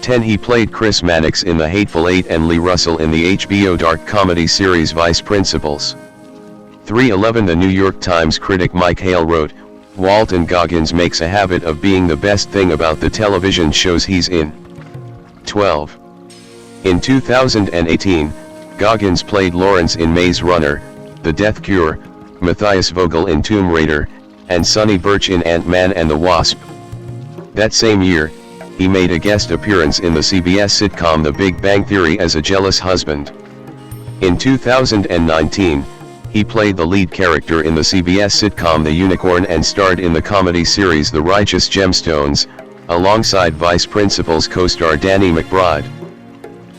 10. He played Chris Mannix in The Hateful Eight and Lee Russell in the HBO dark comedy series Vice Principals. 311 The New York Times critic Mike Hale wrote, "Walton Goggins makes a habit of being the best thing about the television shows he's in." 12. In 2018, Goggins played Lawrence in Maze Runner, The Death Cure, Matthias Vogel in Tomb Raider, and Sonny Burch in Ant-Man and the Wasp. That same year, he made a guest appearance in the CBS sitcom The Big Bang Theory as a jealous husband. In 2019, he played the lead character in the CBS sitcom The Unicorn and starred in the comedy series The Righteous Gemstones, alongside Vice Principals co-star Danny McBride.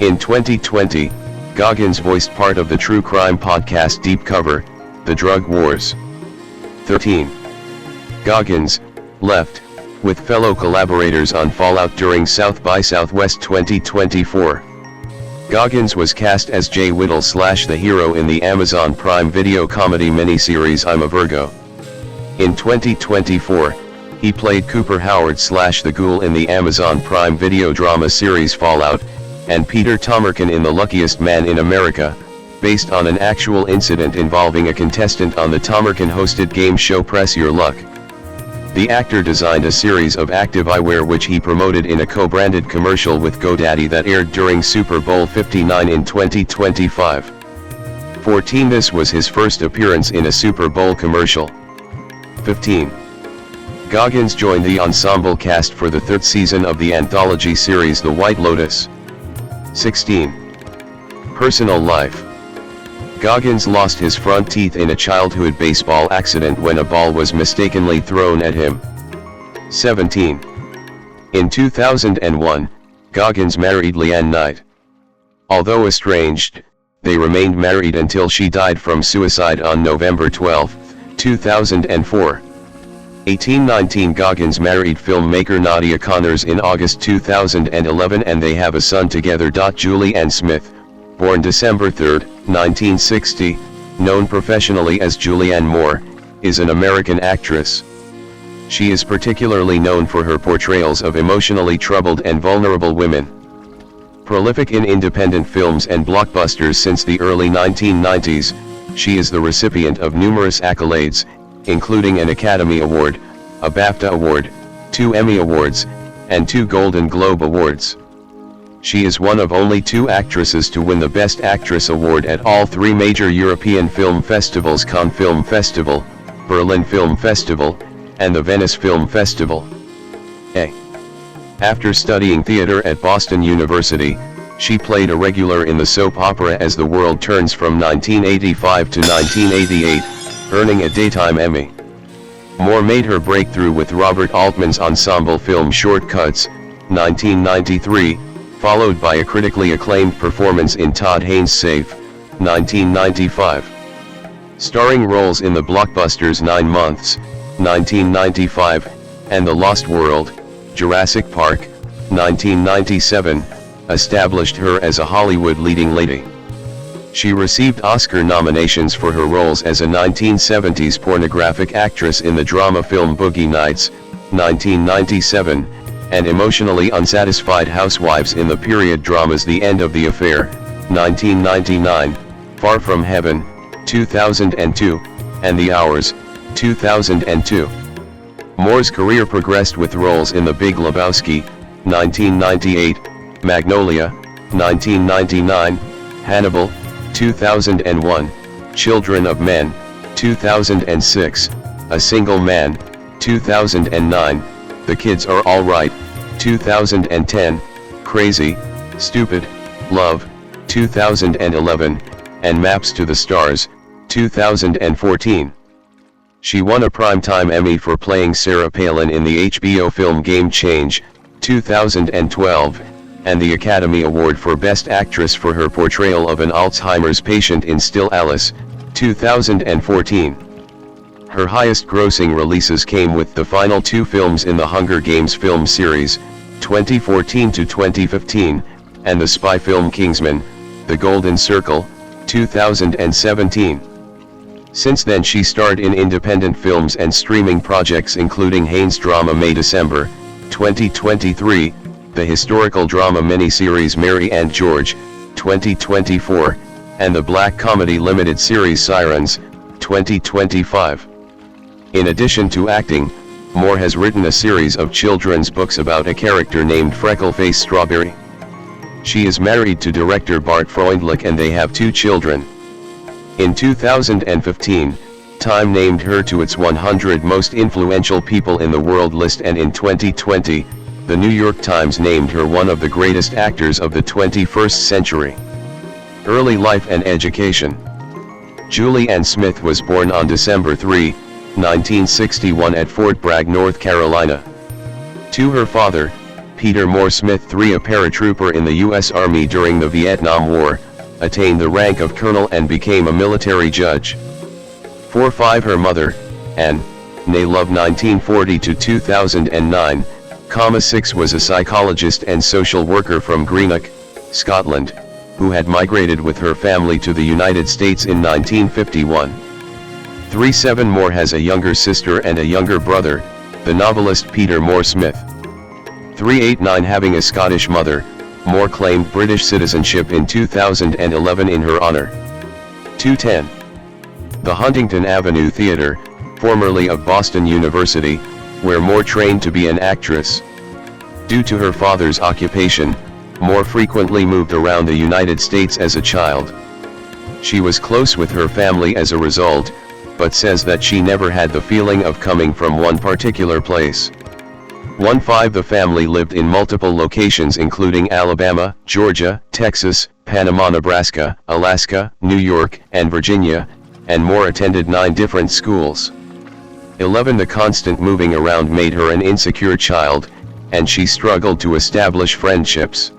In 2020, Goggins voiced part of the true crime podcast Deep Cover, The Drug Wars. 13. Goggins left with fellow collaborators on Fallout during South by Southwest 2024. Goggins was cast as Jay Whittle / the hero in the Amazon Prime Video comedy miniseries I'm a Virgo. In 2024, he played Cooper Howard / the Ghoul in the Amazon Prime Video drama series Fallout, and Peter Tomarken in The Luckiest Man in America, based on an actual incident involving a contestant on the Tomarken-hosted game show Press Your Luck. The actor designed a series of active eyewear which he promoted in a co-branded commercial with GoDaddy that aired during Super Bowl 59 in 2025. 14. This was his first appearance in a Super Bowl commercial. 15. Goggins joined the ensemble cast for the third season of the anthology series The White Lotus. 16. Personal life. Goggins lost his front teeth in a childhood baseball accident when a ball was mistakenly thrown at him. 17. In 2001, Goggins married Leanne Knight. Although estranged, they remained married until she died from suicide on November 12, 2004. 1819 Goggins married filmmaker Nadia Connors in August 2011 and they have a son together. Julie Ann Smith, born December 3, 1960, known professionally as Julianne Moore, is an American actress. She is particularly known for her portrayals of emotionally troubled and vulnerable women. Prolific in independent films and blockbusters since the early 1990s, she is the recipient of numerous accolades, including an Academy Award, a BAFTA Award, 2 Emmy Awards, and 2 Golden Globe Awards. She is one of only 2 actresses to win the Best Actress Award at all 3 major European film festivals: Cannes Film Festival, Berlin Film Festival, and the Venice Film Festival. After studying theater at Boston University, she played a regular in the soap opera As the World Turns from 1985 to 1988, earning a Daytime Emmy. Moore made her breakthrough with Robert Altman's ensemble film Shortcuts, 1993, followed by a critically acclaimed performance in Todd Haynes' Safe, 1995. Starring roles in the blockbusters 9 Months, 1995, and The Lost World, Jurassic Park, 1997, established her as a Hollywood leading lady. She received Oscar nominations for her roles as a 1970s pornographic actress in the drama film Boogie Nights, 1997, and emotionally unsatisfied housewives in the period dramas The End of the Affair, 1999, Far From Heaven, 2002, and The Hours, 2002. Moore's career progressed with roles in The Big Lebowski, 1998, Magnolia, 1999, Hannibal, 2001, Children of Men, 2006, A Single Man, 2009, The Kids Are All Right, 2010, Crazy, Stupid, Love, 2011, and Maps to the Stars, 2014. She won a Primetime Emmy for playing Sarah Palin in the HBO film Game Change, 2012, and the Academy Award for Best Actress for her portrayal of an Alzheimer's patient in Still Alice, 2014. Her highest-grossing releases came with the final 2 films in the Hunger Games film series, 2014 to 2015, and the spy film Kingsman: The Golden Circle, 2017. Since then she starred in independent films and streaming projects including Haynes' drama May-December, 2023, the historical drama miniseries Mary and George, 2024, and the black comedy limited series Sirens, 2025. In addition to acting, Moore has written a series of children's books about a character named Freckleface Strawberry. She is married to director Bart Freundlich and they have 2 children. In 2015, Time named her to its 100 most influential people in the world list, and in 2020, the New York Times named her one of the greatest actors of the 21st century. Early life and education. Julie Ann Smith was born on December 3, 1961 at Fort Bragg, North Carolina. To her father, Peter Moore Smith III, a paratrooper in the U.S. Army during the Vietnam War, attained the rank of colonel and became a military judge. 4-5 Her mother, Anne, née Love 1940 to 2009, 6 was a psychologist and social worker from Greenock, Scotland, who had migrated with her family to the United States in 1951. 3-7 Moore has a younger sister and a younger brother, the novelist Peter Moore Smith. 3-8 Having a Scottish mother, Moore claimed British citizenship in 2011 in her honor. 2-10 The Huntington Avenue Theater, formerly of Boston University, where Moore trained to be an actress. Due to her father's occupation, Moore frequently moved around the United States as a child. She was close with her family as a result, but says that she never had the feeling of coming from one particular place. 1-5 The family lived in multiple locations including Alabama, Georgia, Texas, Panama, Nebraska, Alaska, New York, and Virginia, and Moore attended 9 different schools. 11 The constant moving around made her an insecure child, and she struggled to establish friendships.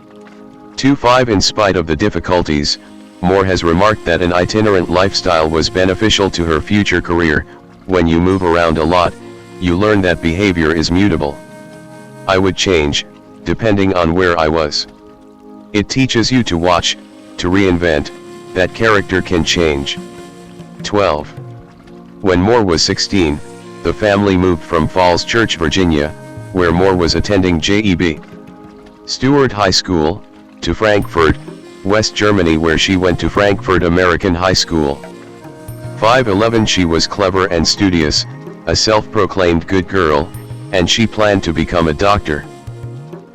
2-5 In spite of the difficulties, Moore has remarked that an itinerant lifestyle was beneficial to her future career. When you move around a lot, you learn that behavior is mutable. I would change, depending on where I was. It teaches you to watch, to reinvent, that character can change. 12. When Moore was 16, the family moved from Falls Church, Virginia, where Moore was attending J.E.B. Stewart High School, to Frankfurt, West Germany, where she went to Frankfurt American High School. 5'11". She was clever and studious, a self-proclaimed good girl, and she planned to become a doctor.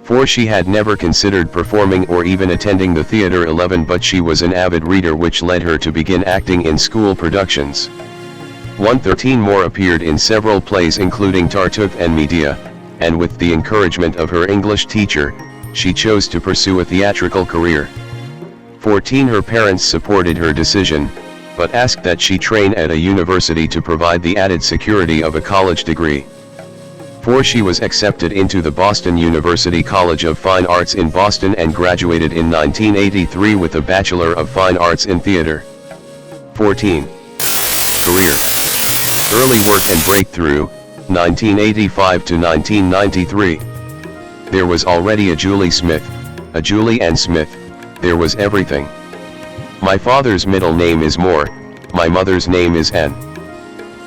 4. She had never considered performing or even attending the theater. 11. But she was an avid reader, which led her to begin acting in school productions. 113. Moore appeared in several plays including Tartuffe and Medea, and with the encouragement of her English teacher, she chose to pursue a theatrical career. 14. Her parents supported her decision, but asked that she train at a university to provide the added security of a college degree. 4. She was accepted into the Boston University College of Fine Arts in Boston and graduated in 1983 with a Bachelor of Fine Arts in Theater. 14. Career. Early work and breakthrough, 1985 to 1993. There was already a Julie Smith, a Julie Ann Smith, there was everything. My father's middle name is Moore, my mother's name is Ann.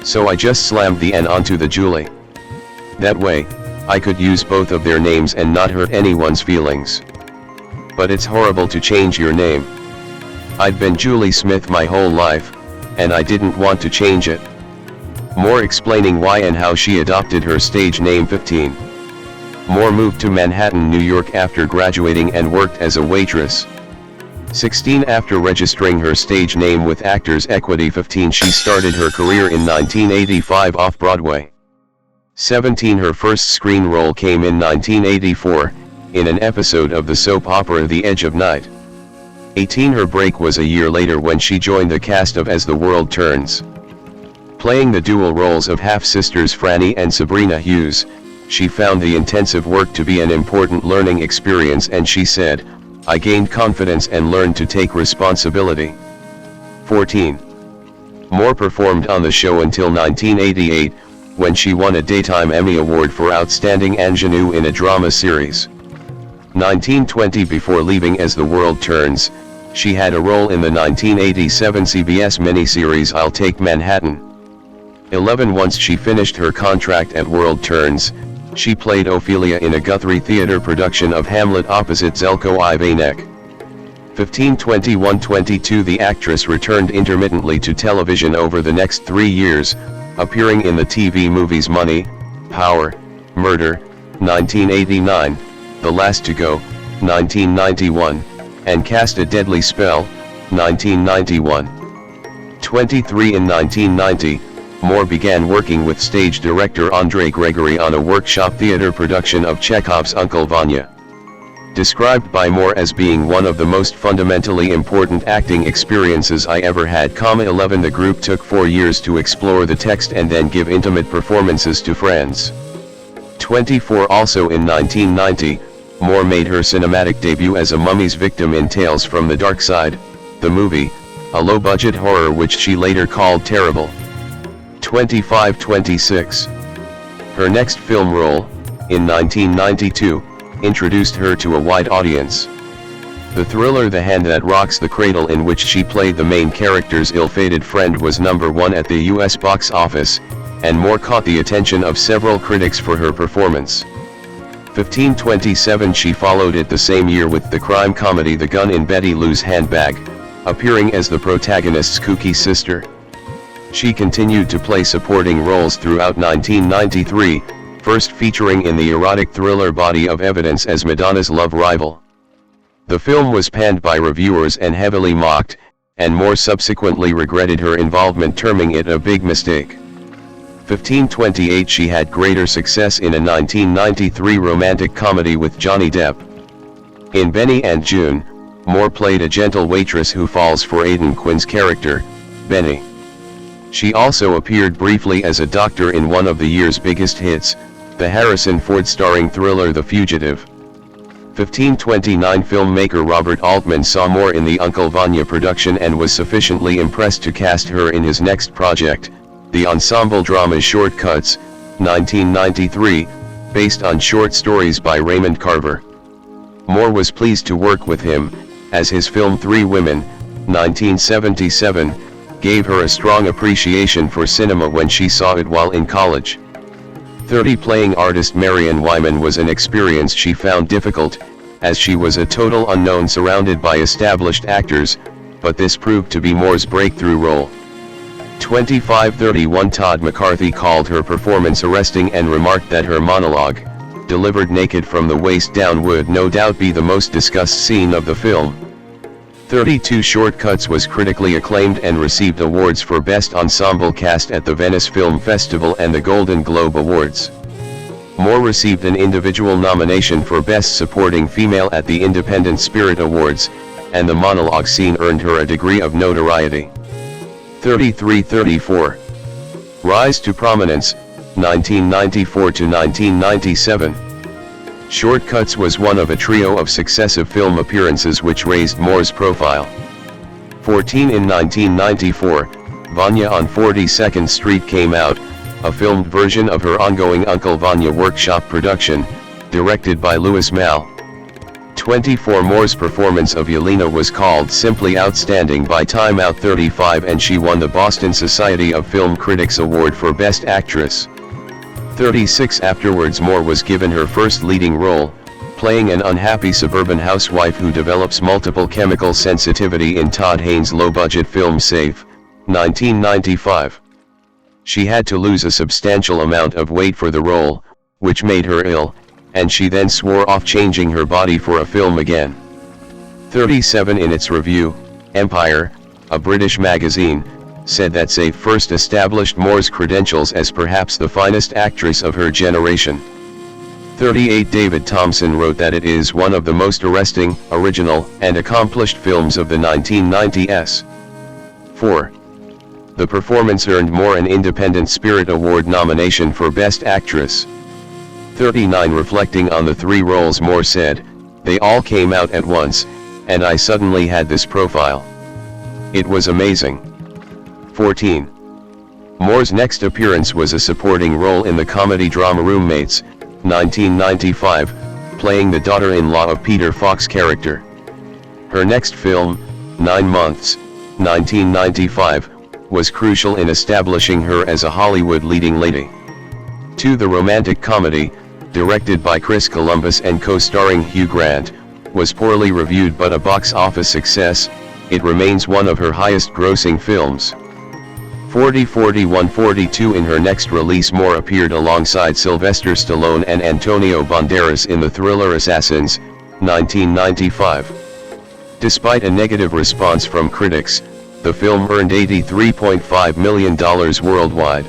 So I just slammed the N onto the Julie. That way, I could use both of their names and not hurt anyone's feelings. But it's horrible to change your name. I'd been Julie Smith my whole life, and I didn't want to change it. Moore explaining why and how she adopted her stage name. 15. Moore moved to Manhattan, New York after graduating and worked as a waitress. 16. After registering her stage name with Actors Equity. 15. She started her career in 1985 off-Broadway. 17. Her first screen role came in 1984, in an episode of the soap opera The Edge of Night. 18. Her break was a year later when she joined the cast of As the World Turns. Playing the dual roles of half-sisters Franny and Sabrina Hughes, she found the intensive work to be an important learning experience, and she said, I gained confidence and learned to take responsibility. 14. Moore performed on the show until 1988, when she won a Daytime Emmy Award for Outstanding Ingenue in a Drama Series. 1920. Before leaving As the World Turns, she had a role in the 1987 CBS miniseries I'll Take Manhattan. 11. Once she finished her contract at World Turns, she played Ophelia in a Guthrie Theatre production of Hamlet opposite Zelko Ivanek. 15. 21-22. The actress returned intermittently to television over the next 3 years, appearing in the TV movies Money, Power, Murder, 1989, The Last to Go, 1991, and Cast a Deadly Spell, 1991. 23. In 1990, Moore began working with stage director Andrei Gregory on a workshop theater production of Chekhov's Uncle Vanya. Described by Moore as being one of the most fundamentally important acting experiences I ever had. 11. The group took 4 years to explore the text and then give intimate performances to friends. 24. Also in 1990, Moore made her cinematic debut as a mummy's victim in Tales from the Dark Side, the movie, a low-budget horror which she later called terrible. 25-26. Her next film role, in 1992, introduced her to a wide audience. The thriller The Hand That Rocks the Cradle, in which she played the main character's ill-fated friend, was #1 at the US box office, and Moore caught the attention of several critics for her performance. 15-27. She followed it the same year with the crime comedy The Gun in Betty Lou's Handbag, appearing as the protagonist's kooky sister. She continued to play supporting roles throughout 1993, first featuring in the erotic thriller Body of Evidence as Madonna's love rival. The film was panned by reviewers and heavily mocked, and Moore subsequently regretted her involvement, terming it a big mistake. 15-28. She had greater success in a 1993 romantic comedy with Johnny Depp. In Benny and June, Moore played a gentle waitress who falls for Aidan Quinn's character, Benny. She also appeared briefly as a doctor in one of the year's biggest hits, the Harrison Ford starring thriller The Fugitive. 1529 filmmaker Robert Altman saw Moore in the Uncle Vanya production and was sufficiently impressed to cast her in his next project, the ensemble drama Short Cuts, 1993, based on short stories by Raymond Carver. Moore was pleased to work with him, as his film Three Women, 1977, gave her a strong appreciation for cinema when she saw it while in college. 30 playing artist Marian Wyman was an experience she found difficult, as she was a total unknown surrounded by established actors, but this proved to be Moore's breakthrough role. 2531 Todd McCarthy called her performance arresting and remarked that her monologue, delivered naked from the waist down, would no doubt be the most discussed scene of the film. 32 Short Cuts was critically acclaimed and received awards for Best Ensemble Cast at the Venice Film Festival and the Golden Globe Awards. Moore received an individual nomination for Best Supporting Female at the Independent Spirit Awards, and the monologue scene earned her a degree of notoriety. 3334. Rise to Prominence, 1994 to 1997. Short Cuts was one of a trio of successive film appearances which raised Moore's profile. 14 In 1994, Vanya on 42nd Street came out, a filmed version of her ongoing Uncle Vanya workshop production, directed by Louis Malle. 24 Moore's performance of Yelena was called simply outstanding by Time Out 35 and she won the Boston Society of Film Critics Award for Best Actress. 36 Afterwards Moore was given her first leading role, playing an unhappy suburban housewife who develops multiple chemical sensitivity in Todd Haynes' low-budget film Safe, 1995. She had to lose a substantial amount of weight for the role, which made her ill, and she then swore off changing her body for a film again. 37 In its review, Empire, a British magazine, said that Safe first established Moore's credentials as perhaps the finest actress of her generation. 38 David Thompson wrote that it is one of the most arresting, original, and accomplished films of the 1990s. 4. The performance earned Moore an Independent Spirit Award nomination for Best Actress. 39 Reflecting on the three roles Moore said, "They all came out at once, and I suddenly had this profile. It was amazing." 14. Moore's next appearance was a supporting role in the comedy drama Roommates, 1995, playing the daughter-in-law of Peter Falk's character. Her next film, 9 Months, 1995, was crucial in establishing her as a Hollywood leading lady. 2. The romantic comedy, directed by Chris Columbus and co-starring Hugh Grant, was poorly reviewed but a box office success. It remains one of her highest-grossing films. 40 41 42 In her next release Moore appeared alongside Sylvester Stallone and Antonio Banderas in the thriller Assassins, 1995. Despite a negative response from critics, the film earned $83.5 million worldwide.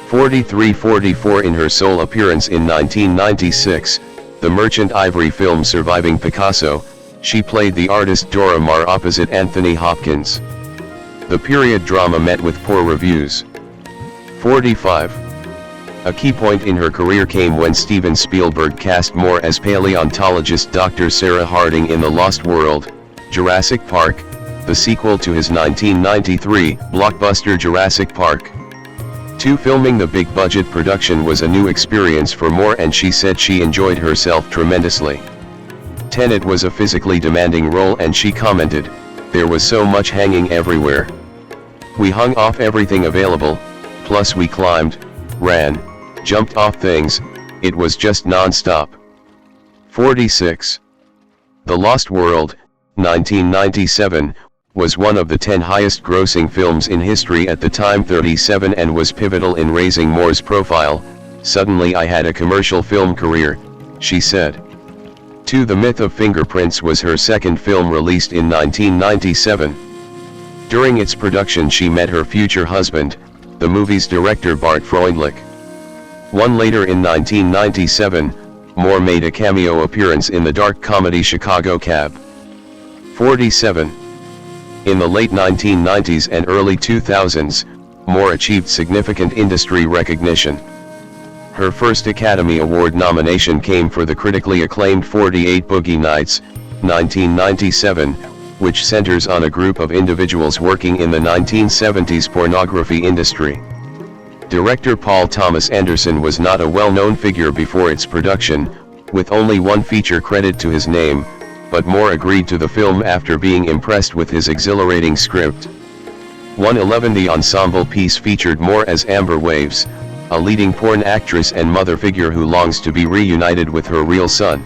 43 44 In her sole appearance in 1996, the Merchant Ivory film Surviving Picasso, she played the artist Dora Maar opposite Anthony Hopkins. The period drama met with poor reviews. 45. A key point in her career came when Steven Spielberg cast Moore as paleontologist Dr. Sarah Harding in The Lost World, Jurassic Park, the sequel to his 1993 blockbuster Jurassic Park. 2. Filming the big-budget production was a new experience for Moore and she said she enjoyed herself tremendously. 10. It was a physically demanding role and she commented, "There was so much hanging everywhere. We hung off everything available, plus we climbed, ran, jumped off things, it was just non-stop." 46. The Lost World, 1997, was one of the 10 highest-grossing films in history at the time. 37 And was pivotal in raising Moore's profile. "Suddenly I had a commercial film career," she said. 2. The Myth of Fingerprints was her second film released in 1997. During its production she met her future husband, the movie's director Bart Freundlich. 1. Later in 1997, Moore made a cameo appearance in the dark comedy Chicago Cab. 47. In the late 1990s and early 2000s, Moore achieved significant industry recognition. Her first Academy Award nomination came for the critically acclaimed 48 Boogie Nights, 1997, which centers on a group of individuals working in the 1970s pornography industry. Director Paul Thomas Anderson was not a well-known figure before its production, with only one feature credit to his name, but Moore agreed to the film after being impressed with his exhilarating script. 111 The ensemble piece featured Moore as Amber Waves, a leading porn actress and mother figure who longs to be reunited with her real son.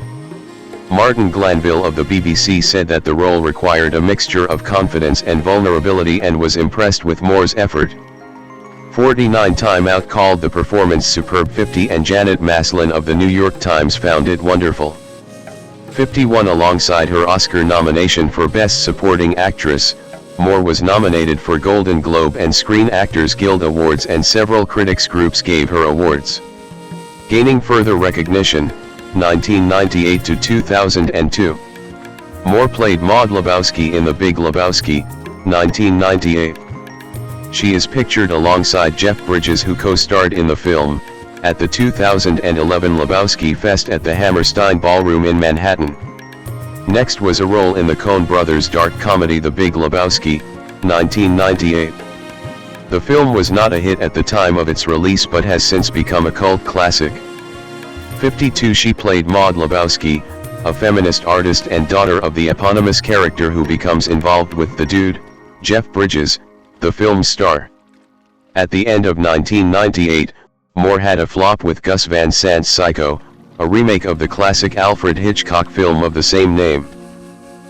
Martin Glanville of the BBC said that the role required a mixture of confidence and vulnerability and was impressed with Moore's effort. 49 Time Out called the performance superb. 50 and Janet Maslin of the New York Times found it wonderful. 51 Alongside her Oscar nomination for Best Supporting Actress, Moore was nominated for Golden Globe and Screen Actors Guild Awards, and several critics groups gave her awards. Gaining further recognition, 1998 to 2002. Moore played Maud Lebowski in The Big Lebowski, 1998. She is pictured alongside Jeff Bridges, who co-starred in the film, at the 2011 Lebowski Fest at the Hammerstein Ballroom in Manhattan. Next was a role in the Coen brothers' dark comedy The Big Lebowski, 1998. The film was not a hit at the time of its release but has since become a cult classic. 52 She played Maud Lebowski, a feminist artist and daughter of the eponymous character who becomes involved with the dude, Jeff Bridges, the film's star. At the end of 1998, Moore had a flop with Gus Van Sant's Psycho, a remake of the classic Alfred Hitchcock film of the same name.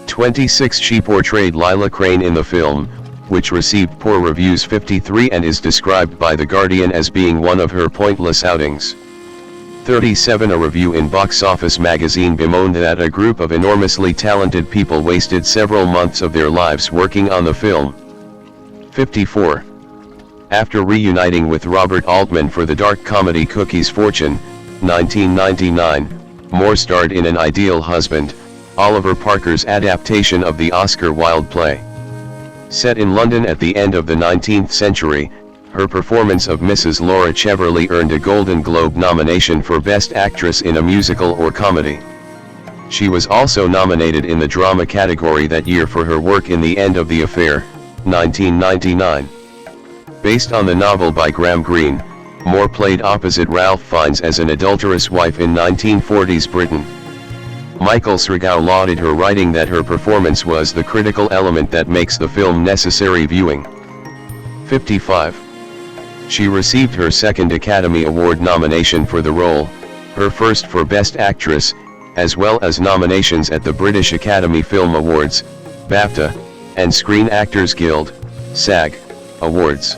26 She portrayed Lila Crane in the film, which received poor reviews. 53 and is described by The Guardian as being one of her pointless outings. 37 A review in Box Office magazine bemoaned that a group of enormously talented people wasted several months of their lives working on the film. 54. After reuniting with Robert Altman for the dark comedy Cookie's Fortune, 1999, Moore starred in An Ideal Husband, Oliver Parker's adaptation of the Oscar Wilde play. Set in London at the end of the 19th century, her performance of Mrs. Laura Cheverly earned a Golden Globe nomination for Best Actress in a Musical or Comedy. She was also nominated in the drama category that year for her work in The End of the Affair, 1999. Based on the novel by Graham Greene, Moore played opposite Ralph Fiennes as an adulterous wife in 1940s Britain. Michael Srigow lauded her, writing that her performance was the critical element that makes the film necessary viewing. 55. She received her second Academy Award nomination for the role, her first for Best Actress, as well as nominations at the British Academy Film Awards, BAFTA, and Screen Actors Guild, SAG, Awards.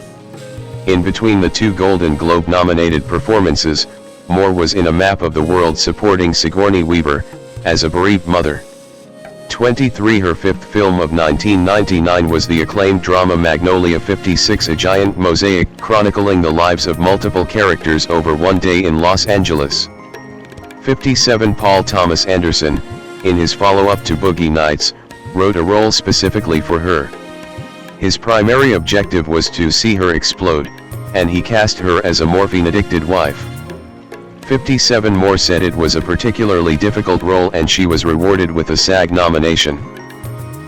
In between the two Golden Globe nominated performances, Moore was in A Map of the World supporting Sigourney Weaver, as a bereaved mother. 23 Her fifth film of 1999 was the acclaimed drama Magnolia. 56 A giant mosaic chronicling the lives of multiple characters over one day in Los Angeles. 57 Paul Thomas Anderson, in his follow-up to Boogie Nights, wrote a role specifically for her. His primary objective was to see her explode, and he cast her as a morphine-addicted wife. 57 Moore said it was a particularly difficult role and she was rewarded with a SAG nomination.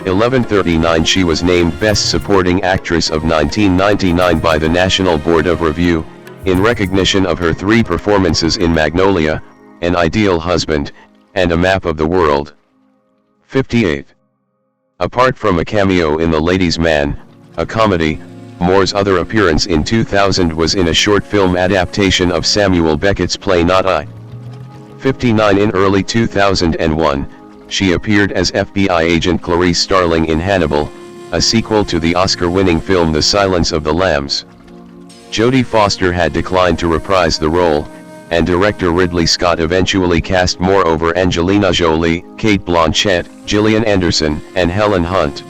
1139 She was named Best Supporting Actress of 1999 by the National Board of Review, in recognition of her three performances in Magnolia, An Ideal Husband, and A Map of the World. 58. Apart from a cameo in The Ladies' Man, a comedy, Moore's other appearance in 2000 was in a short film adaptation of Samuel Beckett's play Not I. 59 In early 2001, she appeared as FBI agent Clarice Starling in Hannibal, a sequel to the Oscar-winning film The Silence of the Lambs. Jodie Foster had declined to reprise the role, and director Ridley Scott eventually cast Moore over Angelina Jolie, Cate Blanchett, Gillian Anderson, and Helen Hunt.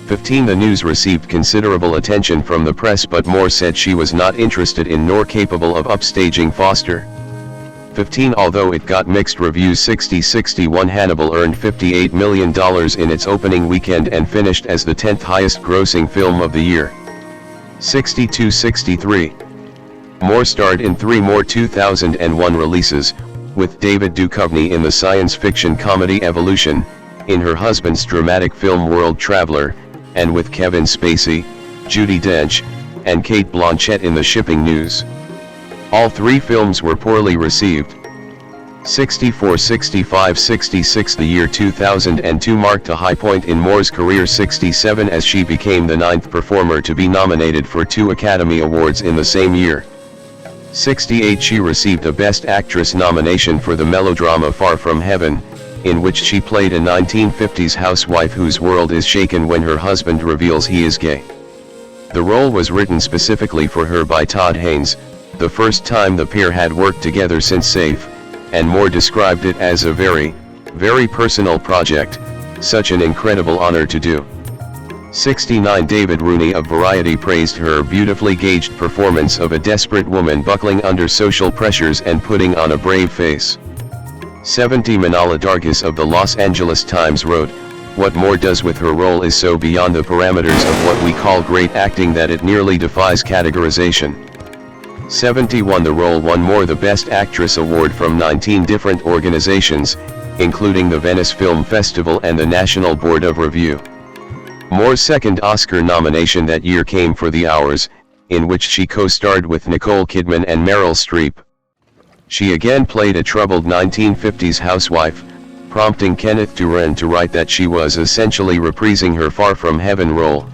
15 The news received considerable attention from the press, but Moore said she was not interested in nor capable of upstaging Foster. 15 Although it got mixed reviews, 60-61 Hannibal earned $58 million in its opening weekend and finished as the 10th highest grossing film of the year. 62-63 Moore starred in 3 more 2001 releases, with David Duchovny in the science fiction comedy Evolution, in her husband's dramatic film World Traveler, and with Kevin Spacey, Judi Dench, and Cate Blanchett in The Shipping News. All 3 films were poorly received. 64, 65, 66. The year 2002 marked a high point in Moore's career. 67, as she became the 9th performer to be nominated for 2 Academy Awards in the same year. 68, she received a Best Actress nomination for the melodrama Far From Heaven, in which she played a 1950s housewife whose world is shaken when her husband reveals he is gay. The role was written specifically for her by Todd Haynes, the first time the pair had worked together since Safe, and Moore described it as a very, very personal project, such an incredible honor to do. 69, David Rooney of Variety praised her beautifully gauged performance of a desperate woman buckling under social pressures and putting on a brave face. 70, Manala Dargis of the Los Angeles Times wrote, "What Moore does with her role is so beyond the parameters of what we call great acting that it nearly defies categorization." 71, the role won Moore the Best Actress award from 19 different organizations, including the Venice Film Festival and the National Board of Review. Moore's second Oscar nomination that year came for The Hours, in which she co-starred with Nicole Kidman and Meryl Streep. She again played a troubled 1950s housewife, prompting Kenneth Turan to write that she was essentially reprising her Far From Heaven role.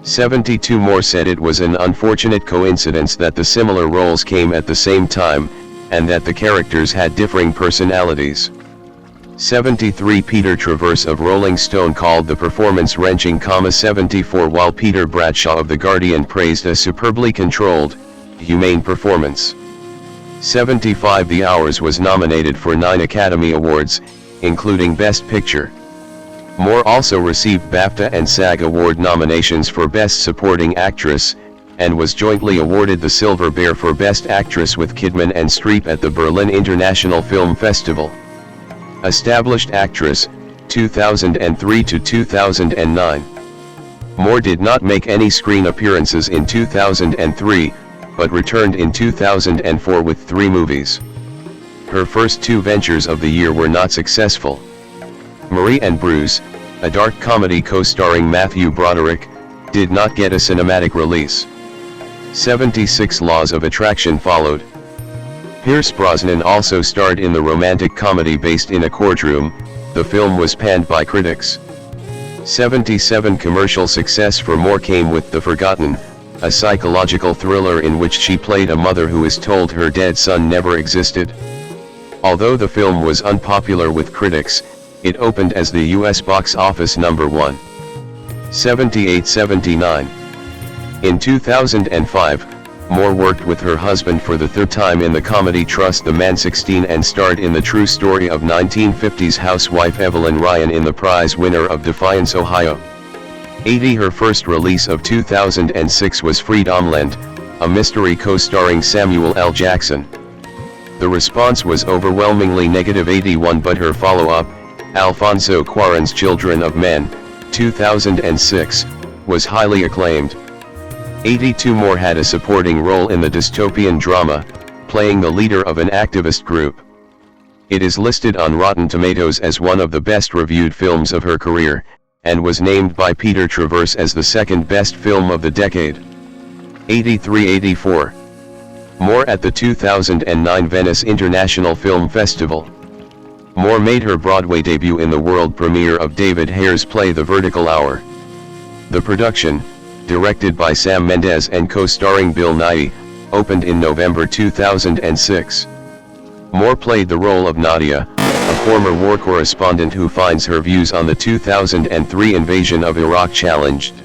72, Moore said it was an unfortunate coincidence that the similar roles came at the same time, and that the characters had differing personalities. 73, Peter Travers of Rolling Stone called the performance wrenching. 74, while Peter Bradshaw of The Guardian praised a superbly controlled, humane performance. 75, The Hours was nominated for 9 Academy Awards, including Best Picture. Moore also received BAFTA and SAG Award nominations for Best Supporting Actress, and was jointly awarded the Silver Bear for Best Actress with Kidman and Streep at the Berlin International Film Festival. Established actress, 2003 to 2009. Moore did not make any screen appearances in 2003, but returned in 2004 with 3 movies. Her first 2 ventures of the year were not successful. Marie and Bruce, a dark comedy co-starring Matthew Broderick, did not get a cinematic release. 76, Laws of Attraction followed. Pierce Brosnan also starred in the romantic comedy based in a courtroom. The film was panned by critics. 77, commercial success for Moore came with The Forgotten, a psychological thriller in which she played a mother who is told her dead son never existed. Although the film was unpopular with critics, it opened as the US box office number 1. 78-79. In 2005, Moore worked with her husband for the 3rd time in the comedy Trust the Man 16 and starred in the true story of 1950s housewife Evelyn Ryan in The Prize Winner of Defiance, Ohio. 80, her first release of 2006 was Freedomland, a mystery co-starring Samuel L. Jackson. The response was overwhelmingly negative. 81, but her follow-up, Alfonso Cuarón's Children of Men, 2006, was highly acclaimed. 82, Moore had a supporting role in the dystopian drama, playing the leader of an activist group. It is listed on Rotten Tomatoes as one of the best reviewed films of her career, and was named by Peter Travers as the 2nd best film of the decade. 83-84. Moore at the 2009 Venice International Film Festival. Moore made her Broadway debut in the world premiere of David Hayer's play The Vertical Hour. The production, directed by Sam Mendes and co-starring Bill Nighy, opened in November 2006. Moore played the role of Nadia, a former war correspondent who finds her views on the 2003 invasion of Iraq challenged.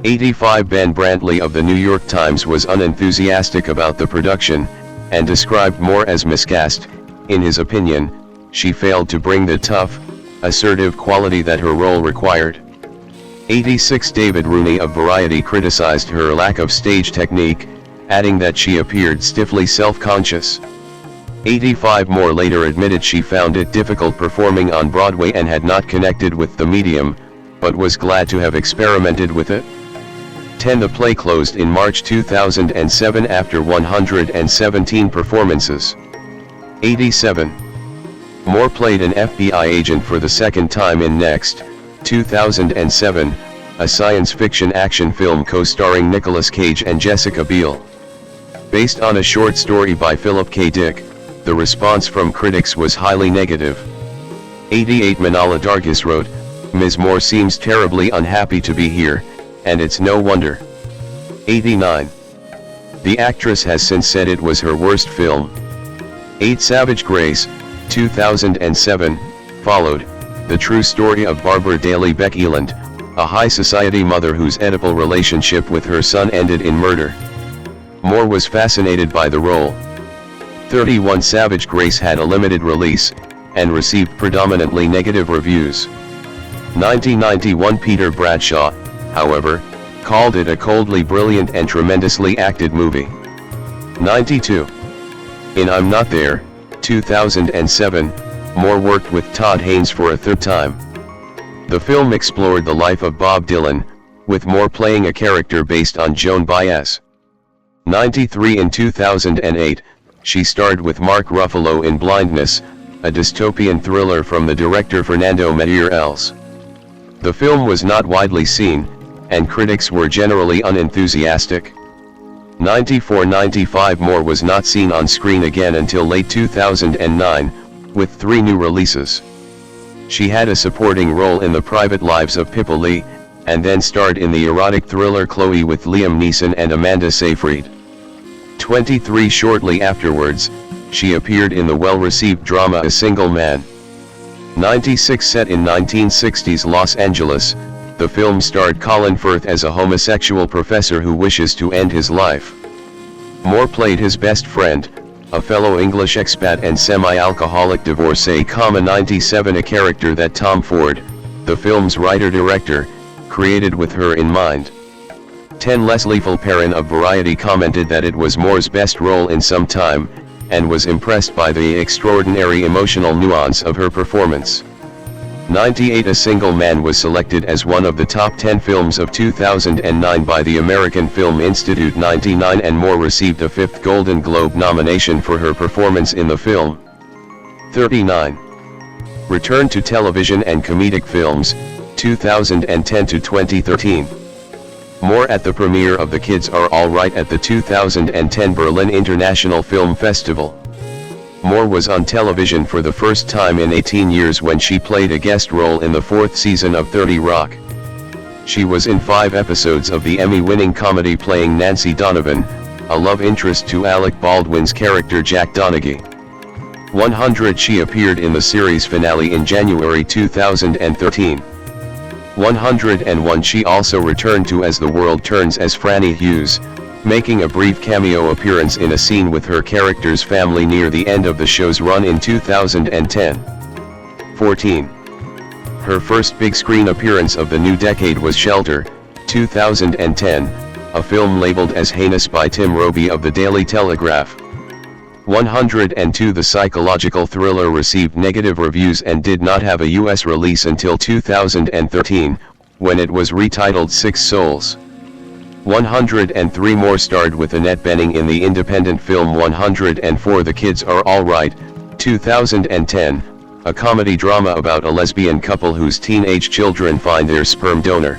85, Ben Brantley of the New York Times was unenthusiastic about the production, and described Moore as miscast. In his opinion, she failed to bring the tough, assertive quality that her role required. 86, David Rooney of Variety criticized her lack of stage technique, adding that she appeared stiffly self-conscious. 85, Moore later admitted she found it difficult performing on Broadway and had not connected with the medium, but was glad to have experimented with it. 10. The play closed in March 2007 after 117 performances. 87. Moore played an FBI agent for the second time in Next, 2007, a science fiction action film co-starring Nicolas Cage and Jessica Biel. Based on a short story by Philip K. Dick, the response from critics was highly negative. 88. Manala Dargis wrote, "Ms. Moore seems terribly unhappy to be here, and it's no wonder." 89. The actress has since said it was her worst film. 8. Savage Grace, 2007, followed the true story of Barbara Daly Beck Eland, a high society mother whose Oedipal relationship with her son ended in murder. Moore was fascinated by the role. 31. Savage Grace had a limited release, and received predominantly negative reviews. 1991. Peter Bradshaw, however, called it a coldly brilliant and tremendously acted movie. 92. In I'm Not There, 2007, Moore worked with Todd Haynes for a third time. The film explored the life of Bob Dylan, with Moore playing a character based on Joan Baez. 93. In 2008, she starred with Mark Ruffalo in Blindness, a dystopian thriller from the director Fernando Meirelles. The film was not widely seen, and critics were generally unenthusiastic. 94. 95. Moore was not seen on screen again until late 2009, with 3 new releases. She had a supporting role in The Private Lives of Pippa Lee, and then starred in the erotic thriller Chloe with Liam Neeson and Amanda Seyfried. 23. Shortly afterwards, she appeared in the well-received drama A Single Man. 96. Set in 1960s Los Angeles, the film starred Colin Firth as a homosexual professor who wishes to end his life. Moore played his best friend, a fellow English expat and semi-alcoholic divorcee. 97. A character that Tom Ford, the film's writer-director, created with her in mind. 10. Leslie Fulperin of Variety commented that it was Moore's best role in some time, and was impressed by the extraordinary emotional nuance of her performance. 98. A Single Man was selected as one of the top 10 films of 2009 by the American Film Institute. 99. And Moore received a 5th Golden Globe nomination for her performance in the film. 39. Return to television and comedic films, 2010 to 2013. Moore at the premiere of The Kids Are All Right at the 2010 Berlin International Film Festival. Moore was on television for the first time in 18 years when she played a guest role in the 4th season of 30 Rock. She was in 5 episodes of the Emmy-winning comedy playing Nancy Donovan, a love interest to Alec Baldwin's character Jack Donaghy. 100. She appeared in the series finale in January 2013. 101. She also returned to As the World Turns as Franny Hughes, making a brief cameo appearance in a scene with her character's family near the end of the show's run in 2010. 14. Her first big-screen appearance of the new decade was Shelter, 2010, a film labeled as heinous by Tim Roby of the Daily Telegraph. 102. The psychological thriller received negative reviews and did not have a US release until 2013, when it was retitled Six Souls. 103. Moore starred with Annette Bening in the independent film 104 The Kids Are All Right, 2010, a comedy drama about a lesbian couple whose teenage children find their sperm donor.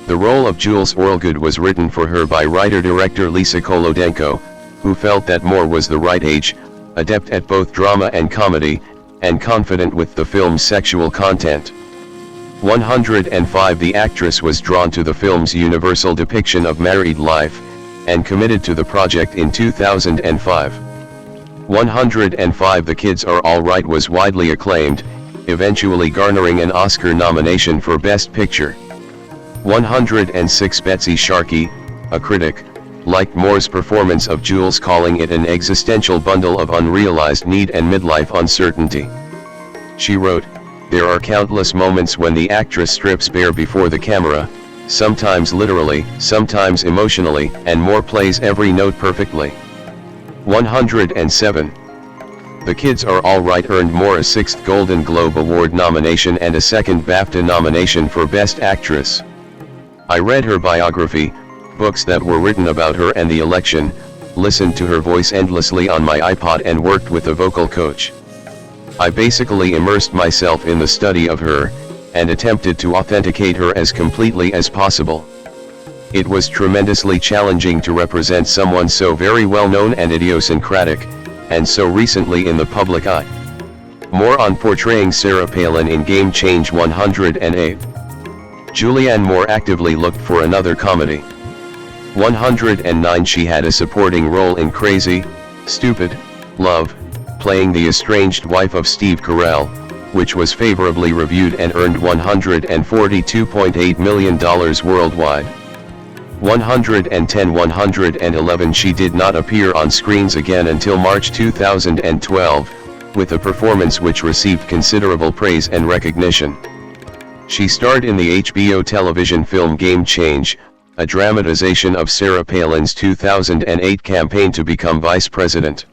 The role of Jules Orlgood was written for her by writer-director Lisa Kolodenko, who felt that Moore was the right age, adept at both drama and comedy, and confident with the film's sexual content. 105. The actress was drawn to the film's universal depiction of married life, and committed to the project in 2005. 105. The Kids Are All Right was widely acclaimed, eventually garnering an Oscar nomination for Best Picture. 106. Betsy Sharkey, a critic, liked Moore's performance of Jules, calling it an existential bundle of unrealized need and midlife uncertainty. She wrote, "There are countless moments when the actress strips bare before the camera, sometimes literally, sometimes emotionally, and Moore plays every note perfectly." 107. The Kids Are All Right earned Moore a 6th Golden Globe Award nomination and a 2nd BAFTA nomination for Best Actress. I read her biography, books that were written about her and the election, listened to her voice endlessly on my iPod and worked with a vocal coach. I basically immersed myself in the study of her, and attempted to authenticate her as completely as possible. It was tremendously challenging to represent someone so very well known and idiosyncratic, and so recently in the public eye. More on portraying Sarah Palin in Game Change 108. Julianne Moore actively looked for another comedy. 109 She had a supporting role in Crazy, Stupid, Love, playing the estranged wife of Steve Carell, which was favorably reviewed and earned $142.8 million worldwide. 111 She did not appear on screens again until March 2012, with a performance which received considerable praise and recognition. She starred in the HBO television film Game Change, a dramatization of Sarah Palin's 2008 campaign to become vice president.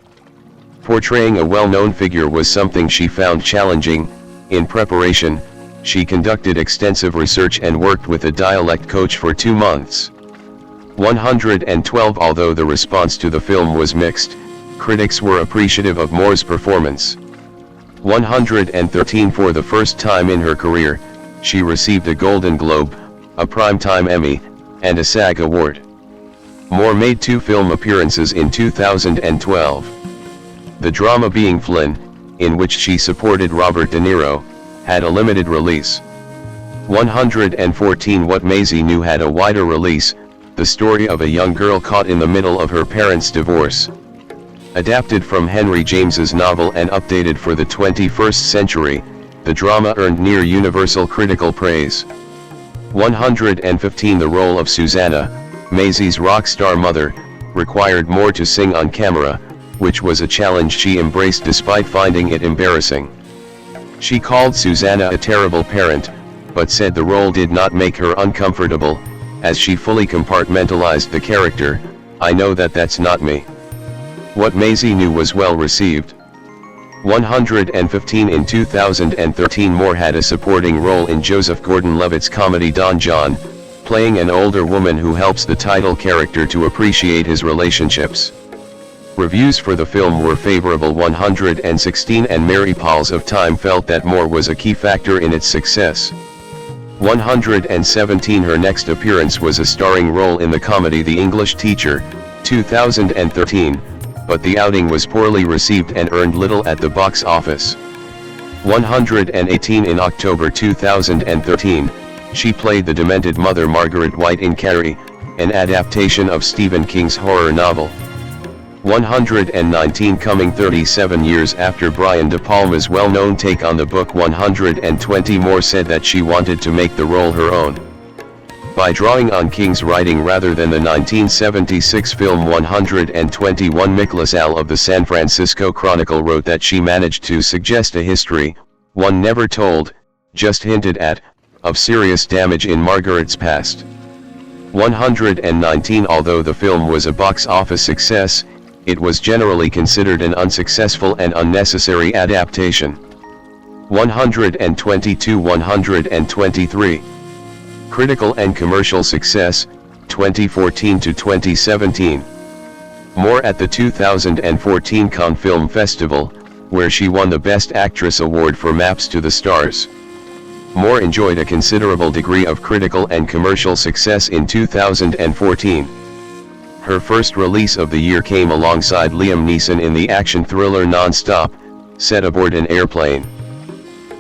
Portraying a well-known figure was something she found challenging. In preparation, she conducted extensive research and worked with a dialect coach for 2 months. 112 Although the response to the film was mixed, critics were appreciative of Moore's performance. 113 For the first time in her career, she received a Golden Globe, a Primetime Emmy, and a SAG Award. Moore made 2 film appearances in 2012. The drama Being Flynn, in which she supported Robert De Niro, had a limited release. 114 What Maisie Knew had a wider release, the story of a young girl caught in the middle of her parents' divorce. Adapted from Henry James's novel and updated for the 21st century, the drama earned near universal critical praise. 115 The role of Susanna, Maisie's rock star mother, required Moore to sing on camera, which was a challenge she embraced despite finding it embarrassing. She called Susanna a terrible parent, but said the role did not make her uncomfortable, as she fully compartmentalized the character. I know that that's not me. What Maisie Knew was well received. 115 In 2013 Moore had a supporting role in Joseph Gordon-Levitt's comedy Don John, playing an older woman who helps the title character to appreciate his relationships. Reviews for the film were favorable. 116 And Mary Pauls of Time felt that Moore was a key factor in its success. 117 Her next appearance was a starring role in the comedy The English Teacher, 2013, but the outing was poorly received and earned little at the box office. 118 In October 2013, she played the demented mother Margaret White in Carrie, an adaptation of Stephen King's horror novel. 119 Coming 37 years after Brian De Palma's well-known take on the book 120 Moore said that she wanted to make the role her own. By drawing on King's writing rather than the 1976 film 121 Nicholas Al of the San Francisco Chronicle wrote that she managed to suggest a history, one never told, just hinted at, of serious damage in Margaret's past. 119 Although the film was a box office success, it was generally considered an unsuccessful and unnecessary adaptation. 122 123 Critical and commercial success, 2014 to 2017. Moore at the 2014 Cannes Film Festival, where she won the Best Actress award for Maps to the Stars. Moore enjoyed a considerable degree of critical and commercial success in 2014. Her first release of the year came alongside Liam Neeson in the action thriller Non-Stop, set aboard an airplane.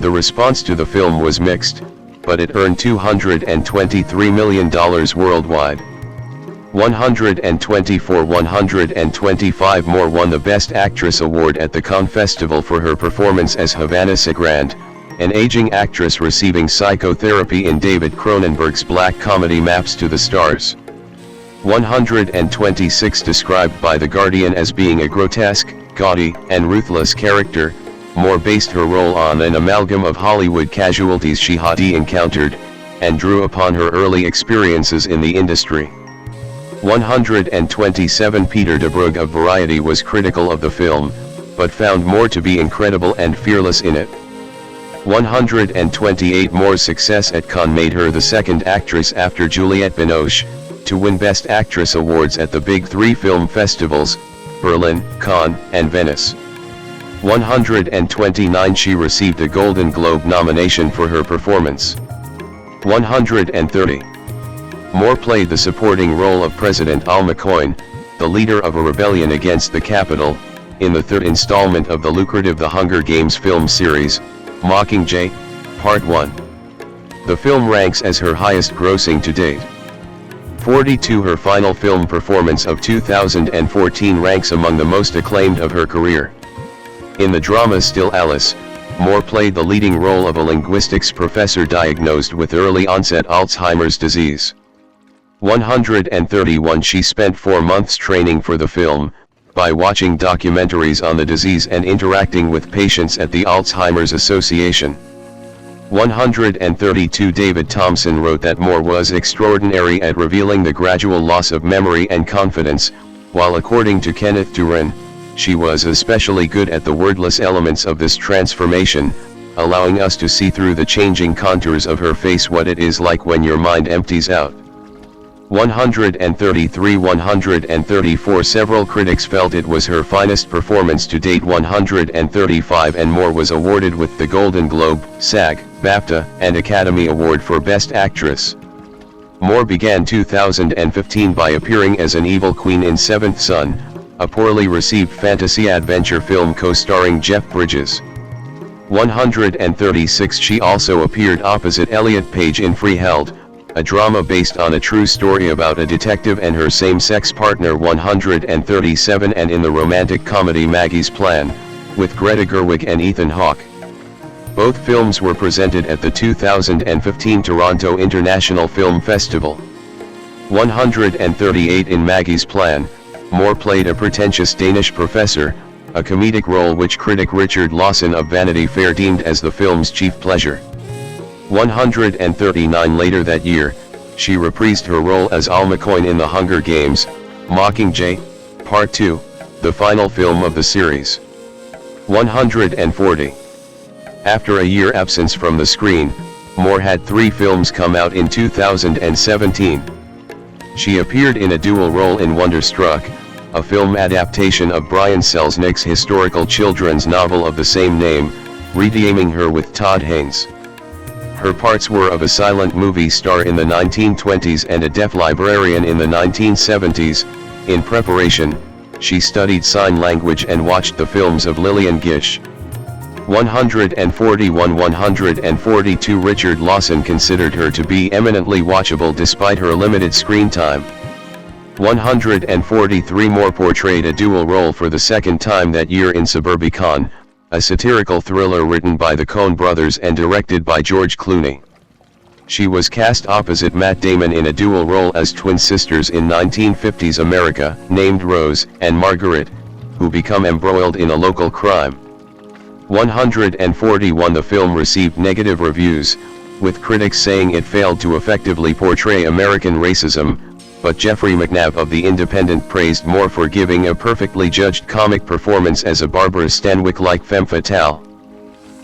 The response to the film was mixed, but it earned $223 million worldwide. 124 125 Moore won the Best Actress award at the Cannes Festival for her performance as Havana Sigrand, an aging actress receiving psychotherapy in David Cronenberg's black comedy Maps to the Stars. 126 Described by The Guardian as being a grotesque, gaudy, and ruthless character, Moore based her role on an amalgam of Hollywood casualties she had encountered, and drew upon her early experiences in the industry. 127 Peter DeBrugge of Variety was critical of the film, but found Moore to be incredible and fearless in it. 128 Moore's success at Cannes made her the second actress after Juliette Binoche, to win Best Actress awards at the Big Three film festivals, Berlin, Cannes, and Venice. 129 She received a Golden Globe nomination for her performance. 130 Moore played the supporting role of President Al-McCoy, the leader of a rebellion against the Capitol, in the third installment of the lucrative The Hunger Games film series, Mockingjay, Part 1. The film ranks as her highest grossing to date. 42 Her final film performance of 2014 ranks among the most acclaimed of her career. In the drama Still Alice, Moore played the leading role of a linguistics professor diagnosed with early-onset Alzheimer's disease. 131 She spent 4 months training for the film, by watching documentaries on the disease and interacting with patients at the Alzheimer's Association. 132 David Thompson wrote that Moore was extraordinary at revealing the gradual loss of memory and confidence, while according to Kenneth Turan, she was especially good at the wordless elements of this transformation, allowing us to see through the changing contours of her face what it is like when your mind empties out. 133 134 Several critics felt it was her finest performance to date. 135 And Moore was awarded with the Golden Globe, SAG, BAFTA, and Academy Award for Best Actress. Moore began 2015 by appearing as an evil queen in Seventh Son, a poorly received fantasy adventure film co-starring Jeff Bridges. 136 She also appeared opposite Elliot Page in Freeheld, a drama based on a true story about a detective and her same-sex partner. 137 And in the romantic comedy Maggie's Plan, with Greta Gerwig and Ethan Hawke. Both films were presented at the 2015 Toronto International Film Festival. 138 In Maggie's Plan, Moore played a pretentious Danish professor, a comedic role which critic Richard Lawson of Vanity Fair deemed as the film's chief pleasure. 139 Later that year, she reprised her role as Al-McCoy in The Hunger Games, Mockingjay, Part 2, the final film of the series. 140 After a year absence from the screen, Moore had 3 films come out in 2017. She appeared in a dual role in Wonderstruck, a film adaptation of Brian Selznick's historical children's novel of the same name, redeeming her with Todd Haynes. Her parts were of a silent movie star in the 1920s and a deaf librarian in the 1970s. In preparation, she studied sign language and watched the films of Lillian Gish. 141 142 Richard Lawson considered her to be eminently watchable despite her limited screen time. 143 Moore portrayed a dual role for the second time that year in Suburbicon, a satirical thriller written by the Coen brothers and directed by George Clooney. She was cast opposite Matt Damon in a dual role as twin sisters in 1950s America, named Rose and Margaret, who become embroiled in a local crime. 141 The film received negative reviews, with critics saying it failed to effectively portray American racism, but Jeffrey McNabb of The Independent praised Moore for giving a perfectly judged comic performance as a Barbara Stanwyck-like femme fatale.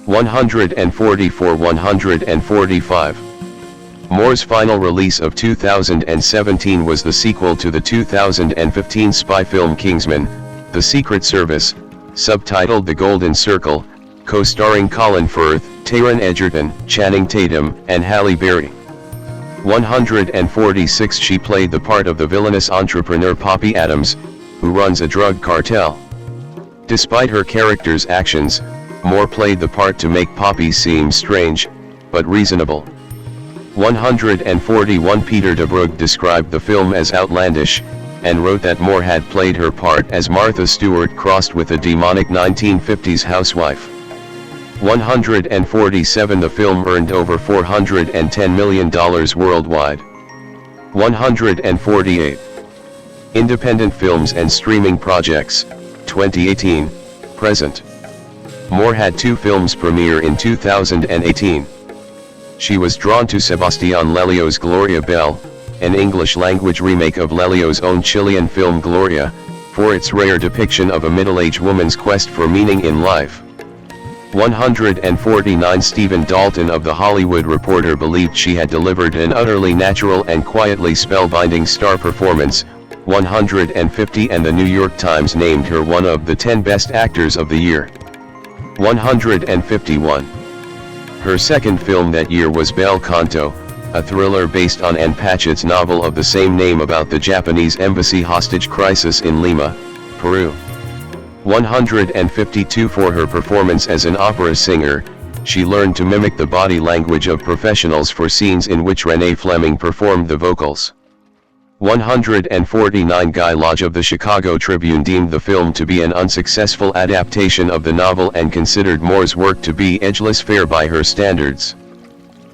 144 145 Moore's final release of 2017 was the sequel to the 2015 spy film Kingsman: The Secret Service, subtitled The Golden Circle, co-starring Colin Firth, Taron Egerton, Channing Tatum, and Halle Berry. 146 She played the part of the villainous entrepreneur Poppy Adams, who runs a drug cartel. Despite her character's actions, Moore played the part to make Poppy seem strange, but reasonable. 141 Peter DeBrugge described the film as outlandish, and wrote that Moore had played her part as Martha Stewart crossed with a demonic 1950s housewife. 147 The film earned over $410 million worldwide. 148 Independent films and streaming projects, 2018, present. Moore had 2 films premiere in 2018. She was drawn to Sebastián Lelio's Gloria Bell, an English-language remake of Lelio's own Chilean film Gloria, for its rare depiction of a middle-aged woman's quest for meaning in life. 149 Stephen Dalton of The Hollywood Reporter believed she had delivered an utterly natural and quietly spellbinding star performance. 150 And the New York Times named her one of the 10 best actors of the year. 151. Her second film that year was Bel Canto, a thriller based on Ann Patchett's novel of the same name about the Japanese embassy hostage crisis in Lima, Peru. 152 For her performance as an opera singer, she learned to mimic the body language of professionals for scenes in which Renee Fleming performed the vocals. 149 Guy Lodge of the Chicago Tribune deemed the film to be an unsuccessful adaptation of the novel and considered Moore's work to be edgeless fare by her standards.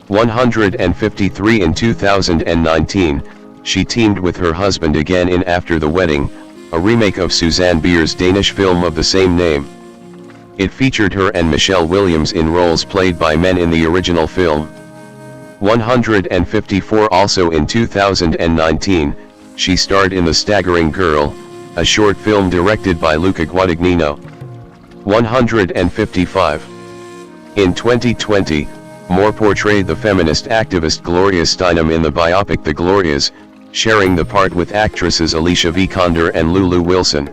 153 In 2019, she teamed with her husband again in After the Wedding, a remake of Susanne Bier's Danish film of the same name. It featured her and Michelle Williams in roles played by men in the original film. 154 Also in 2019, she starred in The Staggering Girl, a short film directed by Luca Guadagnino. 155. In 2020, Moore portrayed the feminist activist Gloria Steinem in the biopic The Glorias, sharing the part with actresses Alicia Vikander and Lulu Wilson.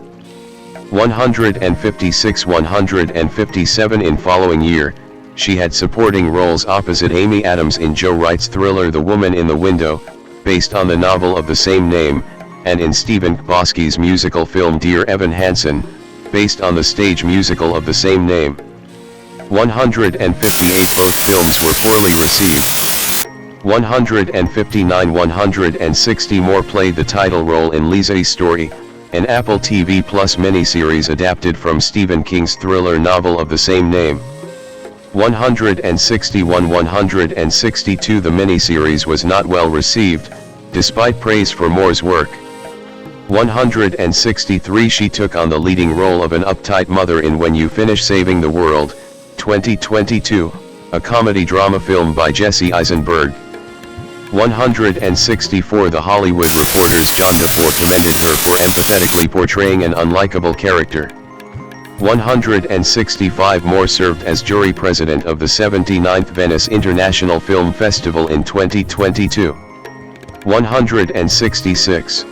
156 157 In following year, she had supporting roles opposite Amy Adams in Joe Wright's thriller The Woman in the Window, based on the novel of the same name, and in Stephen Kbosky's musical film Dear Evan Hansen, based on the stage musical of the same name. 158 Both films were poorly received. 159 160 Moore played the title role in Lizzie's Story, an Apple TV Plus miniseries adapted from Stephen King's thriller novel of the same name. 161 162 The miniseries was not well received, despite praise for Moore's work. 163 She took on the leading role of an uptight mother in When You Finish Saving the World, 2022, a comedy-drama film by Jesse Eisenberg. 164 The Hollywood Reporter's John DeFore commended her for empathetically portraying an unlikable character. 165 Moore served as jury president of the 79th Venice International Film Festival in 2022. 166.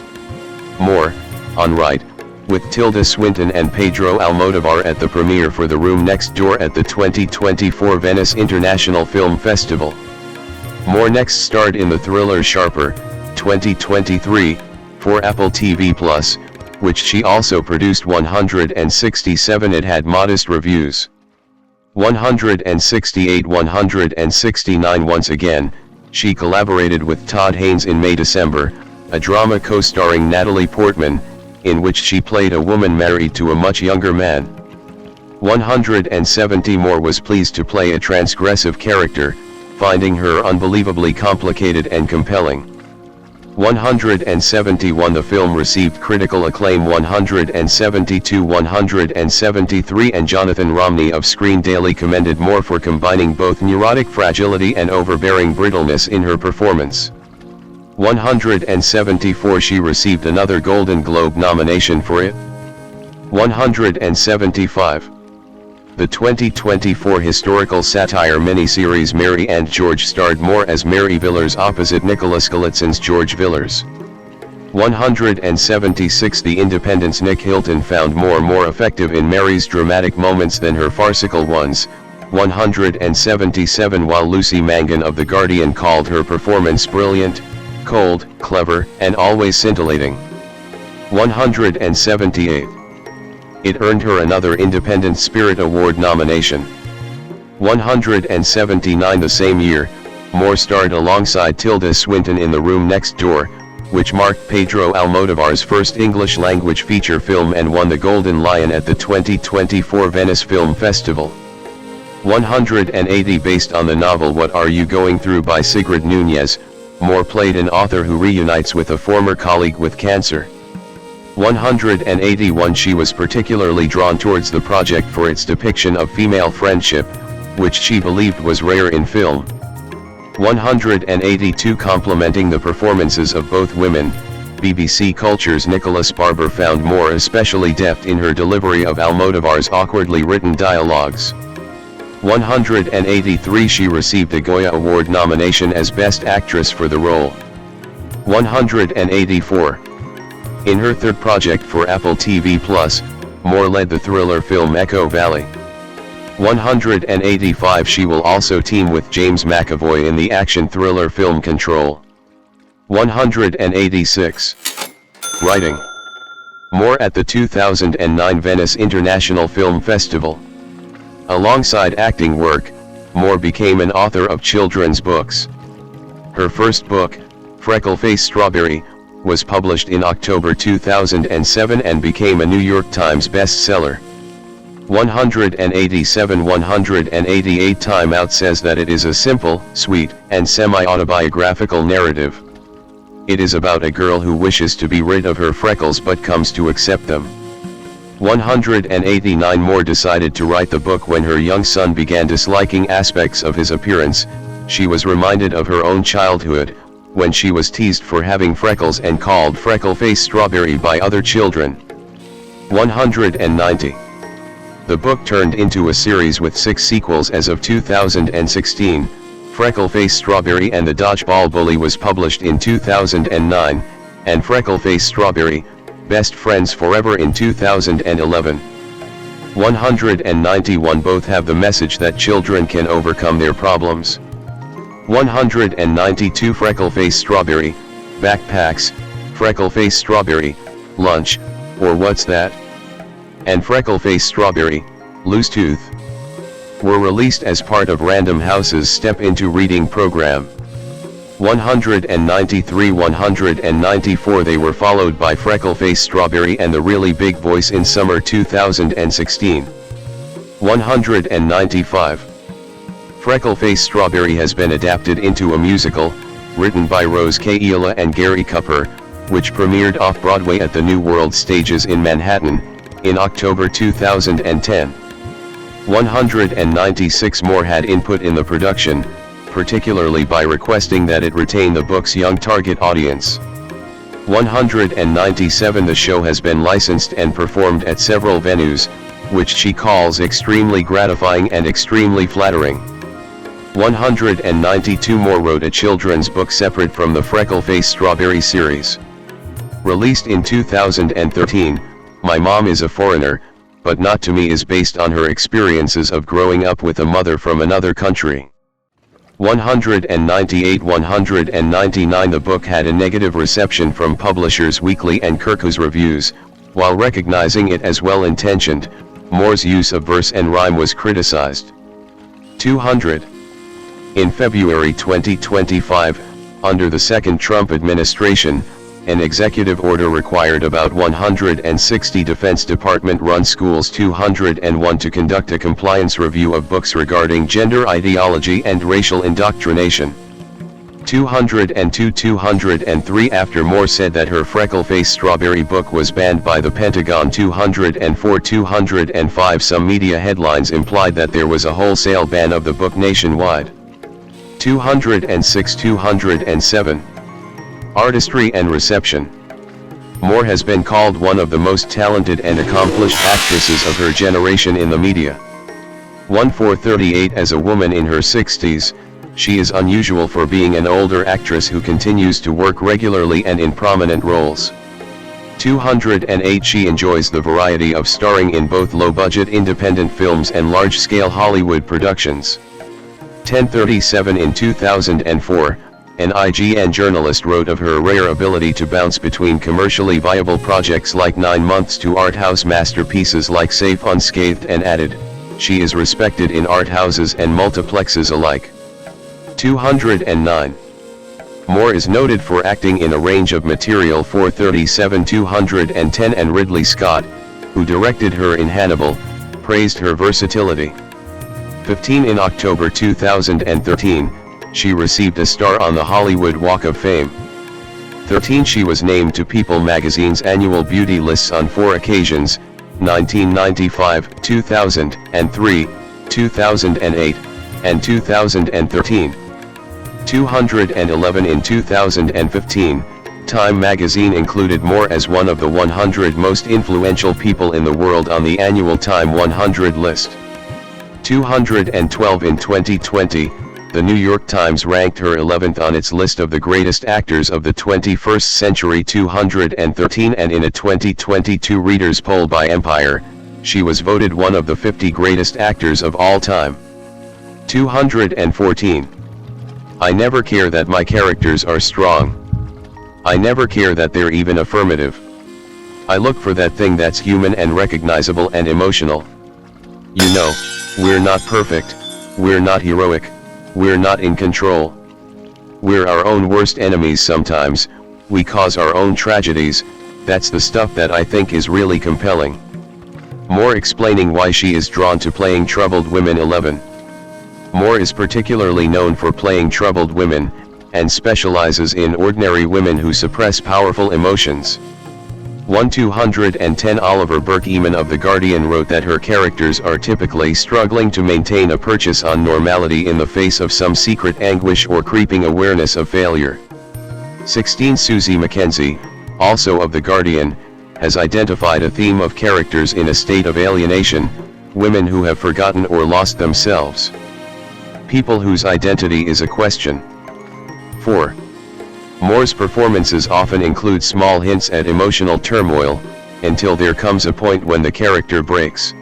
Moore, on Right, with Tilda Swinton and Pedro Almodovar at the premiere for The Room Next Door at the 2024 Venice International Film Festival. Moore next starred in the thriller Sharper, 2023, for Apple TV Plus, which she also produced. 167 It had modest reviews. 168 169 Once again, she collaborated with Todd Haynes in May-December, a drama co-starring Natalie Portman, in which she played a woman married to a much younger man. 170 Moore was pleased to play a transgressive character, finding her unbelievably complicated and compelling. 171 The film received critical acclaim. 172 173 And Jonathan Romney of Screen Daily commended Moore for combining both neurotic fragility and overbearing brittleness in her performance. 174 She received another Golden Globe nomination for it. 175. The 2024 historical satire miniseries Mary and George starred Moore as Mary Villers opposite Nicholas Galitson's George Villers. 176 The Independent's Nick Hilton found Moore more effective in Mary's dramatic moments than her farcical ones. 177 While Lucy Mangan of The Guardian called her performance brilliant, cold, clever, and always scintillating. 178. It earned her another Independent Spirit Award nomination. 179 The same year, Moore starred alongside Tilda Swinton in The Room Next Door, which marked Pedro Almodovar's first English-language feature film and won the Golden Lion at the 2024 Venice Film Festival. 180 Based on the novel What Are You Going Through by Sigrid Nunez, Moore played an author who reunites with a former colleague with cancer. 181 She was particularly drawn towards the project for its depiction of female friendship, which she believed was rare in film. 182 Complementing the performances of both women, BBC Culture's Nicholas Barber found Moore especially deft in her delivery of Almodovar's awkwardly written dialogues. 183 She received a Goya Award nomination as Best Actress for the role. 184. In her third project for Apple TV+, Moore led the thriller film Echo Valley. 185 She will also team with James McAvoy in the action thriller film Control. 186. Writing. Moore at the 2009 Venice International Film Festival. Alongside acting work, Moore became an author of children's books. Her first book, Freckle-Faced Strawberry, was published in October 2007 and became a New York Times bestseller. 187 188 Time Out says that it is a simple, sweet, and semi-autobiographical narrative. It is about a girl who wishes to be rid of her freckles but comes to accept them. 189 Moore decided to write the book when her young son began disliking aspects of his appearance. She was reminded of her own childhood, when she was teased for having freckles and called freckle-faced strawberry by other children. 190. The book turned into a series with 6 sequels as of 2016. Freckle-Faced Strawberry and the Dodgeball Bully was published in 2009, and Freckle-Faced Strawberry, Best Friends Forever in 2011. 191 Both have the message that children can overcome their problems. 192 Freckle-Faced Strawberry, Backpacks, Freckle-Faced Strawberry, Lunch, or What's That? And Freckle-Faced Strawberry, Loose Tooth, were released as part of Random House's Step Into Reading program. 193 194 They were followed by Freckle-Faced Strawberry and The Really Big Voice in summer 2016. 195. Freckle-Faced Strawberry has been adapted into a musical, written by Rose Kaela and Gary Cooper, which premiered off-Broadway at the New World Stages in Manhattan, in October 2010. 196 Moore had input in the production, particularly by requesting that it retain the book's young target audience. 197 The show has been licensed and performed at several venues, which she calls extremely gratifying and extremely flattering. 192 Moore wrote a children's book separate from the Freckle-Faced Strawberry series. Released in 2013, My Mom is a Foreigner, but Not to Me is based on her experiences of growing up with a mother from another country. 198 199 The book had a negative reception from Publishers Weekly and Kirkus Reviews. While recognizing it as well-intentioned, Moore's use of verse and rhyme was criticized. 200. In February 2025, under the second Trump administration, an executive order required about 160 Defense Department-run schools 201 to conduct a compliance review of books regarding gender ideology and racial indoctrination. 202 203 After Moore said that her Freckle-Faced Strawberry book was banned by the Pentagon. 204 205 Some media headlines implied that there was a wholesale ban of the book nationwide. 206 207 Artistry and reception. Moore has been called one of the most talented and accomplished actresses of her generation in the media. 1438 As a woman in her 60s, she is unusual for being an older actress who continues to work regularly and in prominent roles. 208 She enjoys the variety of starring in both low-budget independent films and large-scale Hollywood productions. 1037 In 2004, an IGN journalist wrote of her rare ability to bounce between commercially viable projects like 9 Months to art house masterpieces like Safe Unscathed and added, "She is respected in art houses and multiplexes alike." 209. Moore is noted for acting in a range of material. 437 210 And Ridley Scott, who directed her in Hannibal, praised her versatility. 15 In October 2013, she received a star on the Hollywood Walk of Fame. 13 She was named to People magazine's annual beauty lists on 4 occasions, 1995, 2003, 2008, and 2013. 211 In 2015, Time magazine included Moore as one of the 100 most influential people in the world on the annual Time 100 list. 212 in 2020, the New York Times ranked her 11th on its list of the greatest actors of the 21st century 213, and in a 2022 readers' poll by Empire, she was voted one of the 50 greatest actors of all time. 214. I never care that my characters are strong. I never care that they're even affirmative. I look for that thing that's human and recognizable and emotional. You know, we're not perfect, we're not heroic, we're not in control. We're our own worst enemies sometimes, we cause our own tragedies. That's the stuff that I think is really compelling. Moore explaining why she is drawn to playing troubled women. 11. Moore is particularly known for playing troubled women, and specializes in ordinary women who suppress powerful emotions. 210 Oliver Burke-Eman of The Guardian wrote that her characters are typically struggling to maintain a purchase on normality in the face of some secret anguish or creeping awareness of failure. 16 Susie Mackenzie, also of The Guardian, has identified a theme of characters in a state of alienation, women who have forgotten or lost themselves. People whose identity is a question. 4. Moore's performances often include small hints at emotional turmoil, until there comes a point when the character breaks.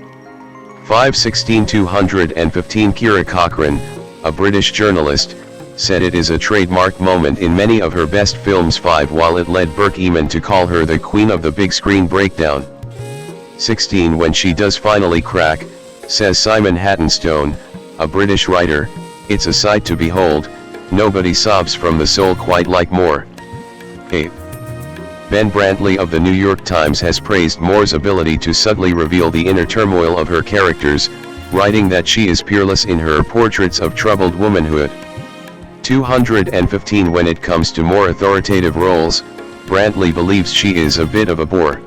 5. 215 Kira Cochrane, a British journalist, said it is a trademark moment in many of her best films. 5. While it led Burke-Eman to call her the queen of the big screen breakdown. 16. When she does finally crack, says Simon Hattenstone, a British writer, it's a sight to behold. Nobody sobs from the soul quite like Moore. 8. Ben Brantley of the New York Times has praised Moore's ability to subtly reveal the inner turmoil of her characters, writing that she is peerless in her portraits of troubled womanhood. 215 When it comes to more authoritative roles, Brantley believes she is a bit of a bore.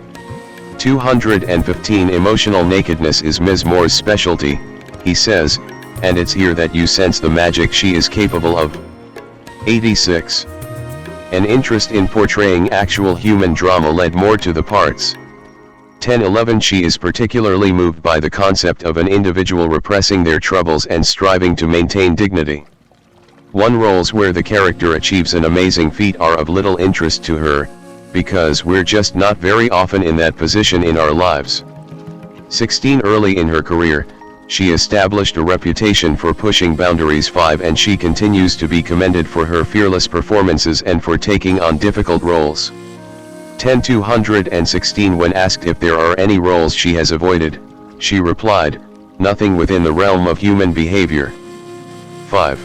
215 Emotional nakedness is Ms. Moore's specialty, he says, and it's here that you sense the magic she is capable of. 86. An interest in portraying actual human drama led Moore to the parts. 10-11 She is particularly moved by the concept of an individual repressing their troubles and striving to maintain dignity. Roles where the character achieves an amazing feat are of little interest to her, because we're just not very often in that position in our lives. 16 Early in her career, she established a reputation for pushing boundaries. 5 And she continues to be commended for her fearless performances and for taking on difficult roles. 10-216 When asked if there are any roles she has avoided, she replied, nothing within the realm of human behavior. 5.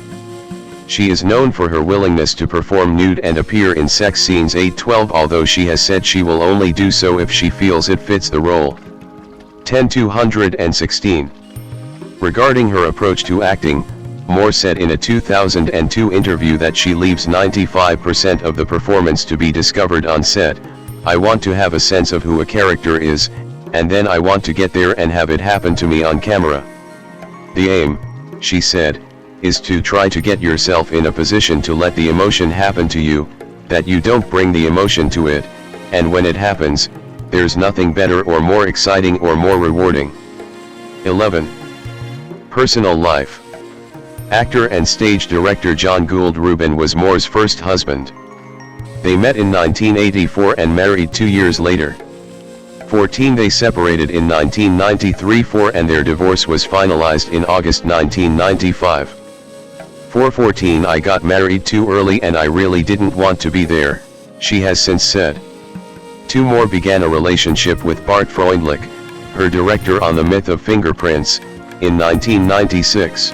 She is known for her willingness to perform nude and appear in sex scenes. 8-12 Although she has said she will only do so if she feels it fits the role. 10-216 Regarding her approach to acting, Moore said in a 2002 interview that she leaves 95% of the performance to be discovered on set. I want to have a sense of who a character is, and then I want to get there and have it happen to me on camera. The aim, she said, is to try to get yourself in a position to let the emotion happen to you, that you don't bring the emotion to it, and when it happens, there's nothing better or more exciting or more rewarding. 11. Personal life. Actor and stage director John Gould Rubin was Moore's first husband. They met in 1984 and married 2 years later. 14 They separated in 1993. 4 And their divorce was finalized in August 1995. 414 I got married too early and I really didn't want to be there, she has since said. 2 Moore began a relationship with Bart Freundlich, her director on The Myth of Fingerprints, in 1996.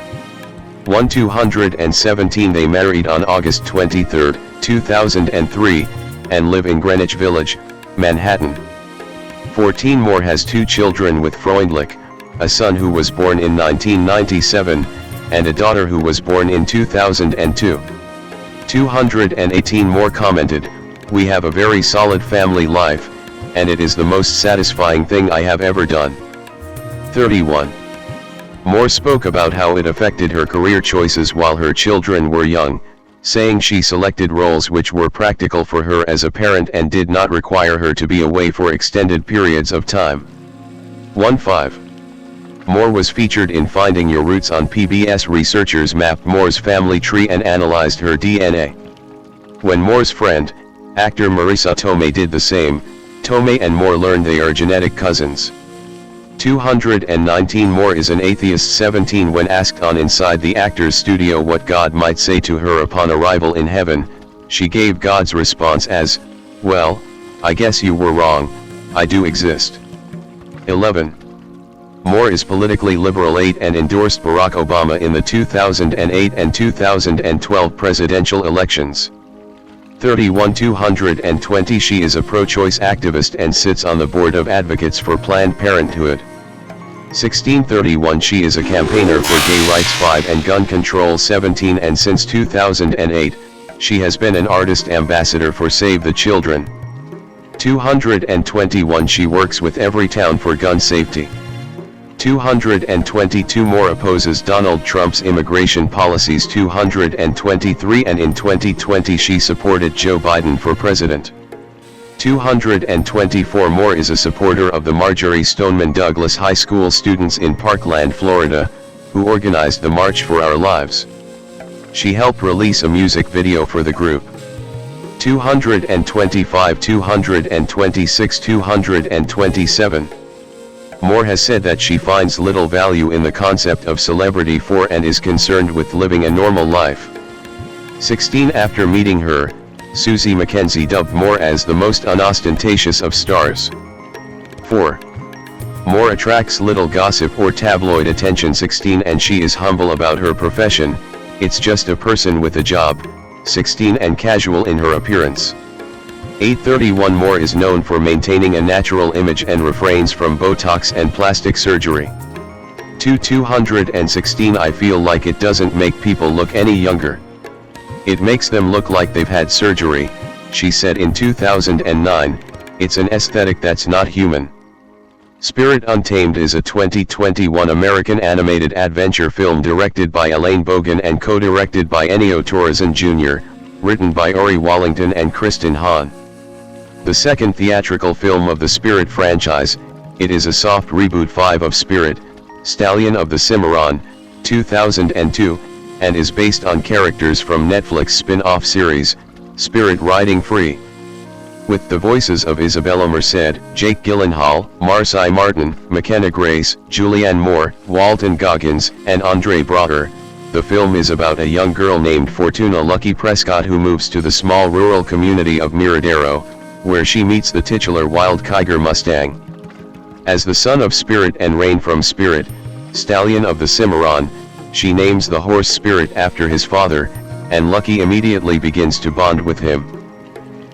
217 They married on August 23, 2003, and live in Greenwich Village, Manhattan. 14 Moore has 2 children with Freundlich, a son who was born in 1997, and a daughter who was born in 2002. 218 Moore commented, "We have a very solid family life, and it is the most satisfying thing I have ever done." 31. Moore spoke about how it affected her career choices while her children were young, saying she selected roles which were practical for her as a parent and did not require her to be away for extended periods of time. 15. Moore was featured in Finding Your Roots on PBS. Researchers mapped Moore's family tree and analyzed her DNA. When Moore's friend, actor Marisa Tomei did the same, Tomei and Moore learned they are genetic cousins. 219 Moore is an atheist. 17 When asked on Inside the Actor's Studio what God might say to her upon arrival in heaven, she gave God's response as, "Well, I guess you were wrong, I do exist." 11. Moore is politically liberal. 8 and endorsed Barack Obama in the 2008 and 2012 presidential elections. 31 220 She is a pro-choice activist and sits on the board of advocates for Planned Parenthood. 1631 She is a campaigner for gay rights. 5 and gun control. 17 And since 2008, she has been an artist ambassador for Save the Children. 221 She works with Everytown for gun safety. 222 Moore opposes Donald Trump's immigration policies. 223 And in 2020 she supported Joe Biden for president. 224 Moore is a supporter of the Marjory Stoneman Douglas High School students in Parkland, Florida, who organized the March for Our Lives. She helped release a music video for the group. 225 226 227 Moore has said that she finds little value in the concept of celebrity and is concerned with living a normal life. 16 After meeting her, Susie McKenzie dubbed Moore as the most unostentatious of stars. 4. Moore attracts little gossip or tabloid attention. 16 And she is humble about her profession, it's just a person with a job. 16 And casual in her appearance. 831 Moore is known for maintaining a natural image and refrains from Botox and plastic surgery. 216 I feel like it doesn't make people look any younger. It makes them look like they've had surgery, she said in 2009, it's an aesthetic that's not human. Spirit Untamed is a 2021 American animated adventure film directed by Elaine Bogan and co-directed by Ennio Torres Jr., written by Ori Wallington and Kristen Hahn. The second theatrical film of the Spirit franchise, it is a soft reboot. 5 of Spirit, Stallion of the Cimarron, 2002, and is based on characters from Netflix spin-off series, Spirit Riding Free. With the voices of Isabella Merced, Jake Gyllenhaal, Marcy Martin, Mckenna Grace, Julianne Moore, Walton Goggins, and Andre Braugher, the film is about a young girl named Fortuna Lucky Prescott who moves to the small rural community of Miradero, where she meets the titular wild Kiger Mustang. As the son of Spirit and Rain from Spirit, Stallion of the Cimarron, she names the horse Spirit after his father, and Lucky immediately begins to bond with him.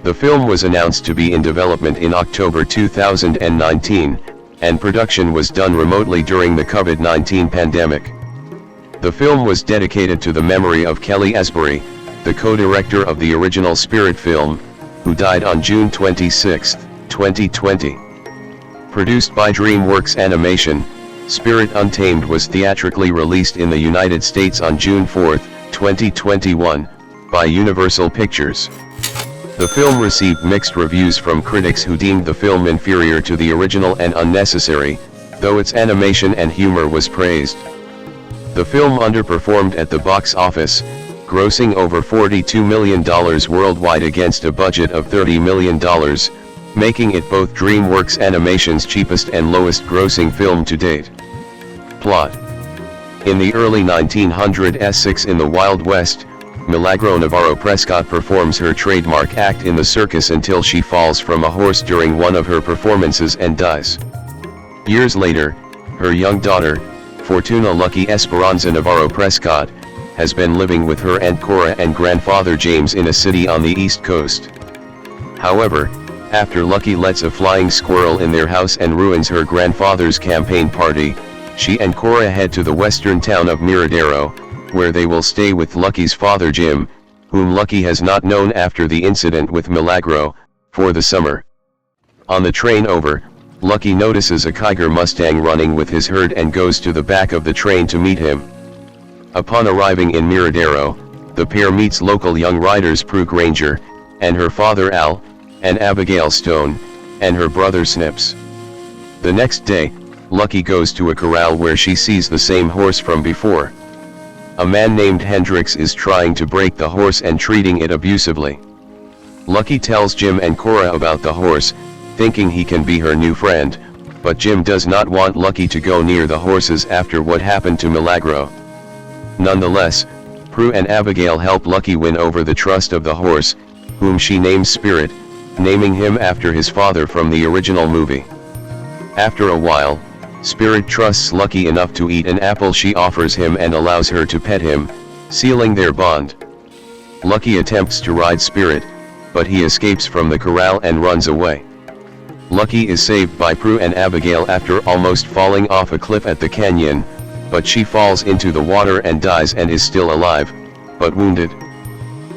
The film was announced to be in development in October 2019, and production was done remotely during the COVID-19 pandemic. The film was dedicated to the memory of Kelly Asbury, the co-director of the original Spirit film, who died on June 26, 2020. Produced by DreamWorks Animation, Spirit Untamed was theatrically released in the United States on June 4, 2021, by Universal Pictures. The film received mixed reviews from critics who deemed the film inferior to the original and unnecessary, though its animation and humor was praised. The film underperformed at the box office, grossing over $42 million worldwide against a budget of $30 million, making it both DreamWorks Animation's cheapest and lowest grossing film to date. Plot: in the early 1900s in the Wild West, Milagro Navarro Prescott performs her trademark act in the circus until she falls from a horse during one of her performances and dies. Years later, her young daughter, Fortuna Lucky Esperanza Navarro Prescott, has been living with her Aunt Cora and grandfather James in a city on the East Coast. However, after Lucky lets a flying squirrel in their house and ruins her grandfather's campaign party, she and Cora head to the western town of Miradero, where they will stay with Lucky's father Jim, whom Lucky has not known after the incident with Milagro, for the summer. On the train over, Lucky notices a Kiger Mustang running with his herd and goes to the back of the train to meet him. Upon arriving in Miradero, the pair meets local young riders Prue Granger, and her father Al, and Abigail Stone, and her brother Snips. The next day, Lucky goes to a corral where she sees the same horse from before. A man named Hendrix is trying to break the horse and treating it abusively. Lucky tells Jim and Cora about the horse, thinking he can be her new friend, but Jim does not want Lucky to go near the horses after what happened to Milagro. Nonetheless, Prue and Abigail help Lucky win over the trust of the horse, whom she names Spirit, naming him after his father from the original movie. After a while, Spirit trusts Lucky enough to eat an apple she offers him and allows her to pet him, sealing their bond. Lucky attempts to ride Spirit, but he escapes from the corral and runs away. Lucky is saved by Prue and Abigail after almost falling off a cliff at the canyon, but she falls into the water and dies and is still alive, but wounded.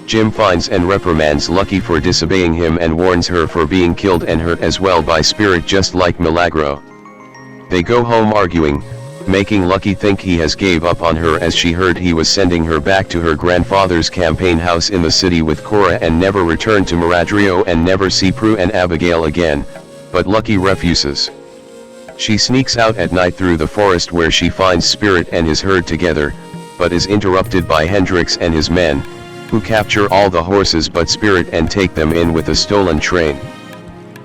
Jim finds and reprimands Lucky for disobeying him and warns her for being killed and hurt as well by Spirit just like Milagro. They go home arguing, making Lucky think he has gave up on her as she heard he was sending her back to her grandfather's campaign house in the city with Cora and never return to Miradrio and never see Prue and Abigail again, but Lucky refuses. She sneaks out at night through the forest where she finds Spirit and his herd together, but is interrupted by Hendrix and his men, who capture all the horses but Spirit and take them in with a stolen train.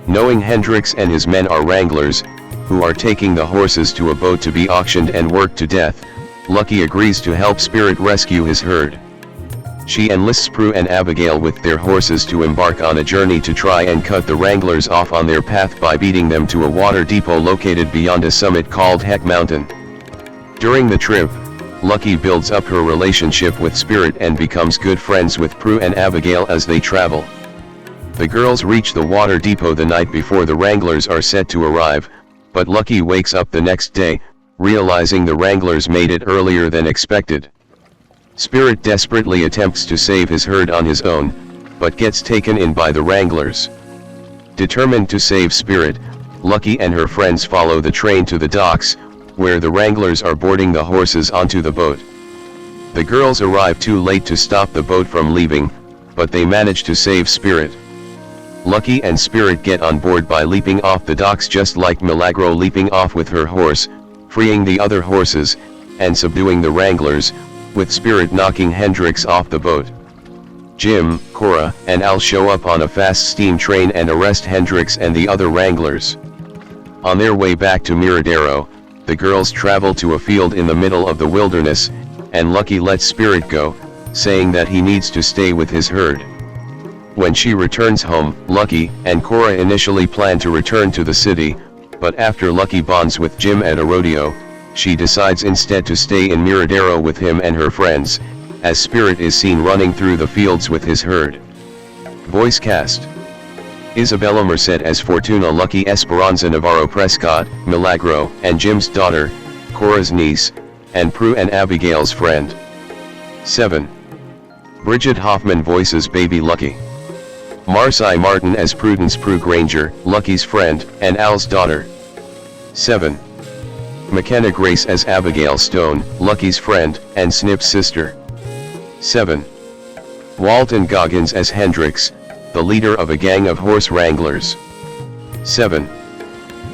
Knowing Hendrix and his men are wranglers, who are taking the horses to a boat to be auctioned and worked to death, Lucky agrees to help Spirit rescue his herd. She enlists Prue and Abigail with their horses to embark on a journey to try and cut the wranglers off on their path by beating them to a water depot located beyond a summit called Heck Mountain. During the trip, Lucky builds up her relationship with Spirit and becomes good friends with Prue and Abigail as they travel. The girls reach the water depot the night before the wranglers are set to arrive, but Lucky wakes up the next day, realizing the wranglers made it earlier than expected. Spirit desperately attempts to save his herd on his own, but gets taken in by the wranglers. Determined to save Spirit, Lucky and her friends follow the train to the docks, where the wranglers are boarding the horses onto the boat. The girls arrive too late to stop the boat from leaving, but they manage to save Spirit. Lucky and Spirit get on board by leaping off the docks just like Milagro leaping off with her horse, freeing the other horses, and subduing the wranglers, with Spirit knocking Hendrix off the boat. Jim, Cora, and Al show up on a fast steam train and arrest Hendrix and the other wranglers. On their way back to Miradero, the girls travel to a field in the middle of the wilderness, and Lucky lets Spirit go, saying that he needs to stay with his herd. When she returns home, Lucky and Cora initially plan to return to the city, but after Lucky bonds with Jim at a rodeo, she decides instead to stay in Miradero with him and her friends, as Spirit is seen running through the fields with his herd. Voice cast: Isabella Merced as Fortuna, Lucky Esperanza Navarro Prescott, Milagro, and Jim's daughter, Cora's niece, and Prue and Abigail's friend. 7. Bridget Hoffman voices Baby Lucky. Marcy Martin as Prudence Prue Granger, Lucky's friend, and Al's daughter. 7. Mckenna Grace as Abigail Stone, Lucky's friend, and Snip's sister. 7. Walton Goggins as Hendrix, the leader of a gang of horse wranglers. 7.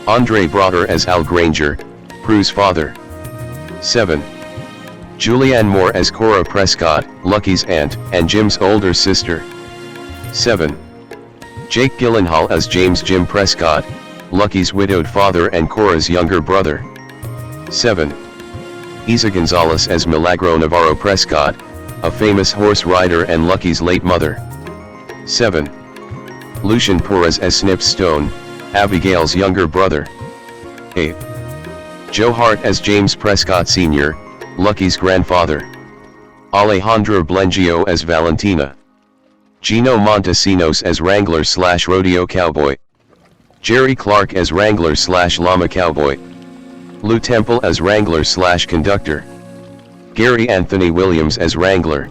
Andre Broder as Al Granger, Prue's father. 7. Julianne Moore as Cora Prescott, Lucky's aunt, and Jim's older sister. 7. Jake Gyllenhaal as James Jim Prescott, Lucky's widowed father and Cora's younger brother. 7. Eiza González as Milagro Navarro Prescott, a famous horse rider and Lucky's late mother. 7. Lucian Perez as Snip Stone, Abigail's younger brother. 8. Joe Hart as James Prescott Sr., Lucky's grandfather. Alejandra Blengio as Valentina. Gino Montesinos as Wrangler/Rodeo Cowboy. Jerry Clark as Wrangler/Llama Cowboy. Lou Temple as Wrangler/Conductor. Gary Anthony Williams as Wrangler.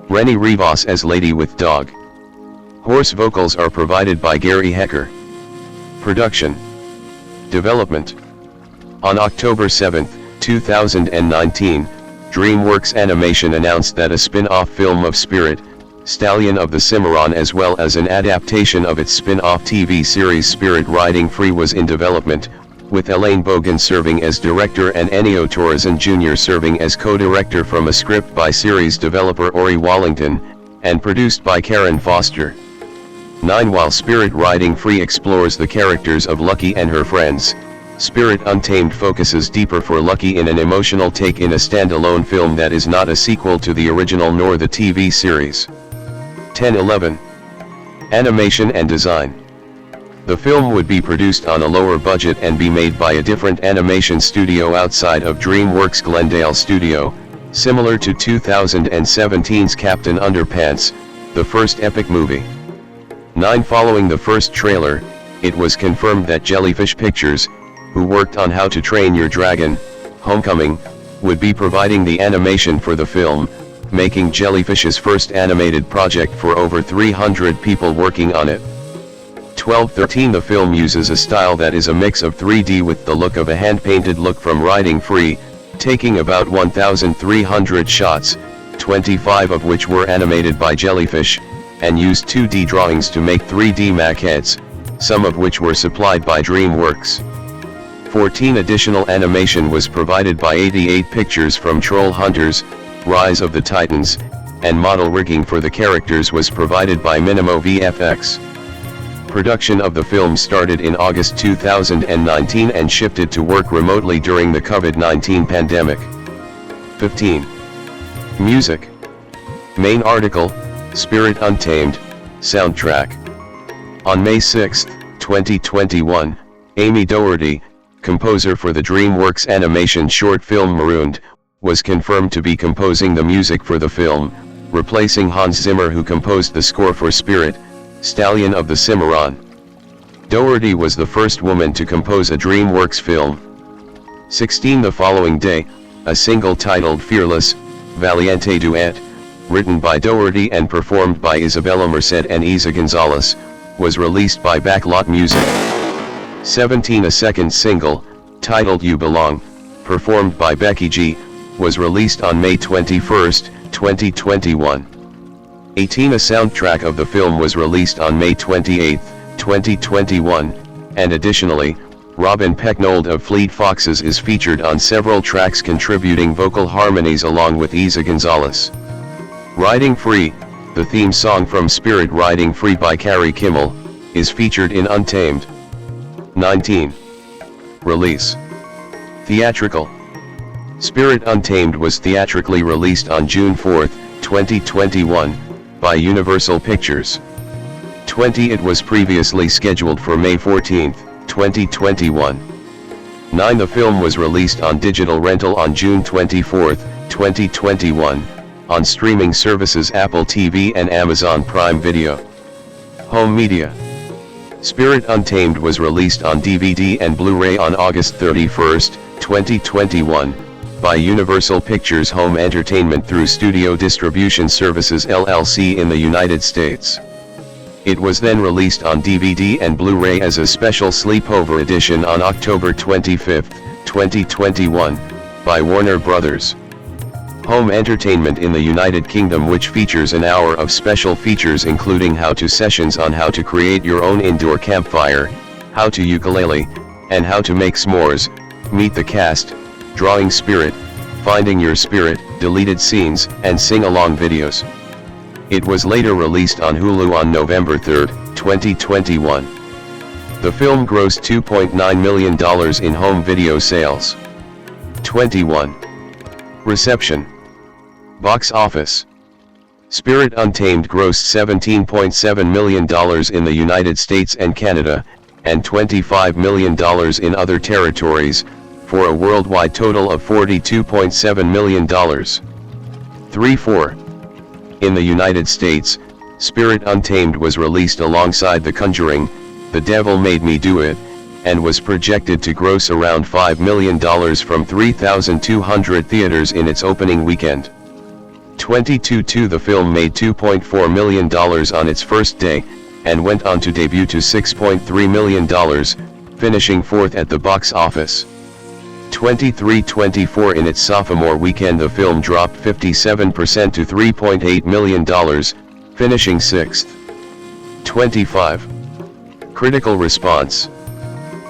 Rennie Rivas as Lady with Dog. Horse vocals are provided by Gary Hecker. Production. Development. On October 7, 2019, DreamWorks Animation announced that a spin-off film of Spirit, Stallion of the Cimarron, as well as an adaptation of its spin-off TV series Spirit Riding Free was in development, with Elaine Bogan serving as director and Ennio Torres Jr. serving as co-director from a script by series developer Ori Wallington, and produced by Karen Foster. 9. While Spirit Riding Free explores the characters of Lucky and her friends, Spirit Untamed focuses deeper for Lucky in an emotional take in a standalone film that is not a sequel to the original nor the TV series. 10-11. Animation and design. The film would be produced on a lower budget and be made by a different animation studio outside of DreamWorks' Glendale studio, similar to 2017's Captain Underpants, the first epic movie. 9. Following the first trailer, it was confirmed that Jellyfish Pictures, who worked on How to Train Your Dragon, Homecoming, would be providing the animation for the film, making Jellyfish's first animated project for over 300 people working on it. 12-13. The film uses a style that is a mix of 3D with the look of a hand-painted look from Riding Free, taking about 1,300 shots, 25 of which were animated by Jellyfish, and used 2D drawings to make 3D maquettes, some of which were supplied by DreamWorks. 14. Additional animation was provided by 88 Pictures from Troll Hunters, Rise of the Titans, and model rigging for the characters was provided by Minimo VFX. Production of the film started in August 2019 and shifted to work remotely during the COVID-19 pandemic. 15. Music. Main article, Spirit Untamed, soundtrack. On May 6, 2021, Amy Doherty, composer for the DreamWorks animation short film Marooned, was confirmed to be composing the music for the film, replacing Hans Zimmer, who composed the score for Spirit, Stallion of the Cimarron. Doherty was the first woman to compose a DreamWorks film. 16. The following day, a single titled Fearless, Valiente Duet, written by Doherty and performed by Isabella Merced and Eiza González, was released by Backlot Music. 17. A second single, titled You Belong, performed by Becky G, was released on May 21, 2021. 18. A soundtrack of the film was released on May 28, 2021, and additionally, Robin Pecknold of Fleet Foxes is featured on several tracks contributing vocal harmonies along with Eiza González. Riding Free, the theme song from Spirit Riding Free by Carrie Kimmel, is featured in Untamed. 19. Release. Theatrical. Spirit Untamed was theatrically released on June 4, 2021, by Universal Pictures. 20. It was previously scheduled for May 14, 2021. 9. The film was released on digital rental on June 24, 2021, on streaming services Apple TV and Amazon Prime Video. Home media. Spirit Untamed was released on DVD and Blu-ray on August 31, 2021, by Universal Pictures Home Entertainment through Studio Distribution Services LLC in the United States. It was then released on DVD and Blu-ray as a special sleepover edition on October 25, 2021, by Warner Brothers. Home entertainment in the United Kingdom, which features an hour of special features including how-to sessions on how to create your own indoor campfire, how to ukulele, and how to make s'mores, meet the cast, drawing spirit, finding your spirit, deleted scenes, and sing-along videos. It was later released on Hulu on November 3, 2021. The film grossed $2.9 million in home video sales. 21. Reception. Box office. Spirit Untamed grossed $17.7 million in the United States and Canada, and $25 million in other territories, for a worldwide total of $42.7 million. 3-4. In the United States, Spirit Untamed was released alongside The Conjuring, The Devil Made Me Do It, and was projected to gross around $5 million from 3,200 theaters in its opening weekend. 22-2. The film made $2.4 million on its first day, and went on to debut to $6.3 million, finishing fourth at the box office. 23-24. In its sophomore weekend, the film dropped 57% to $3.8 million, finishing sixth. 25. Critical response.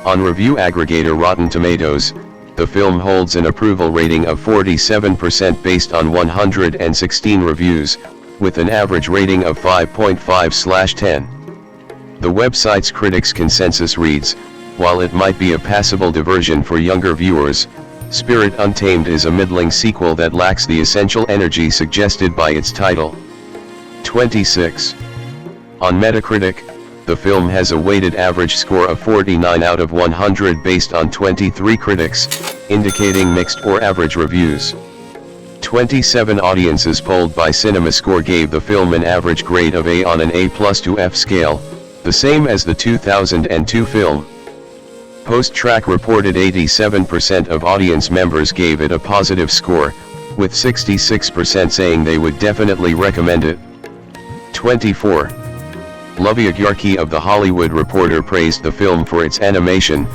On review aggregator Rotten Tomatoes, the film holds an approval rating of 47% based on 116 reviews, with an average rating of 5.5/10. The website's critics' consensus reads, "While it might be a passable diversion for younger viewers, Spirit Untamed is a middling sequel that lacks the essential energy suggested by its title." 26. On Metacritic, the film has a weighted average score of 49 out of 100 based on 23 critics, indicating mixed or average reviews. 27 audiences polled by CinemaScore gave the film an average grade of A on an A+ to F scale, the same as the 2002 film. Post-Track reported 87% of audience members gave it a positive score, with 66% saying they would definitely recommend it. 24. Lovia Gyarki of The Hollywood Reporter praised the film for its animation,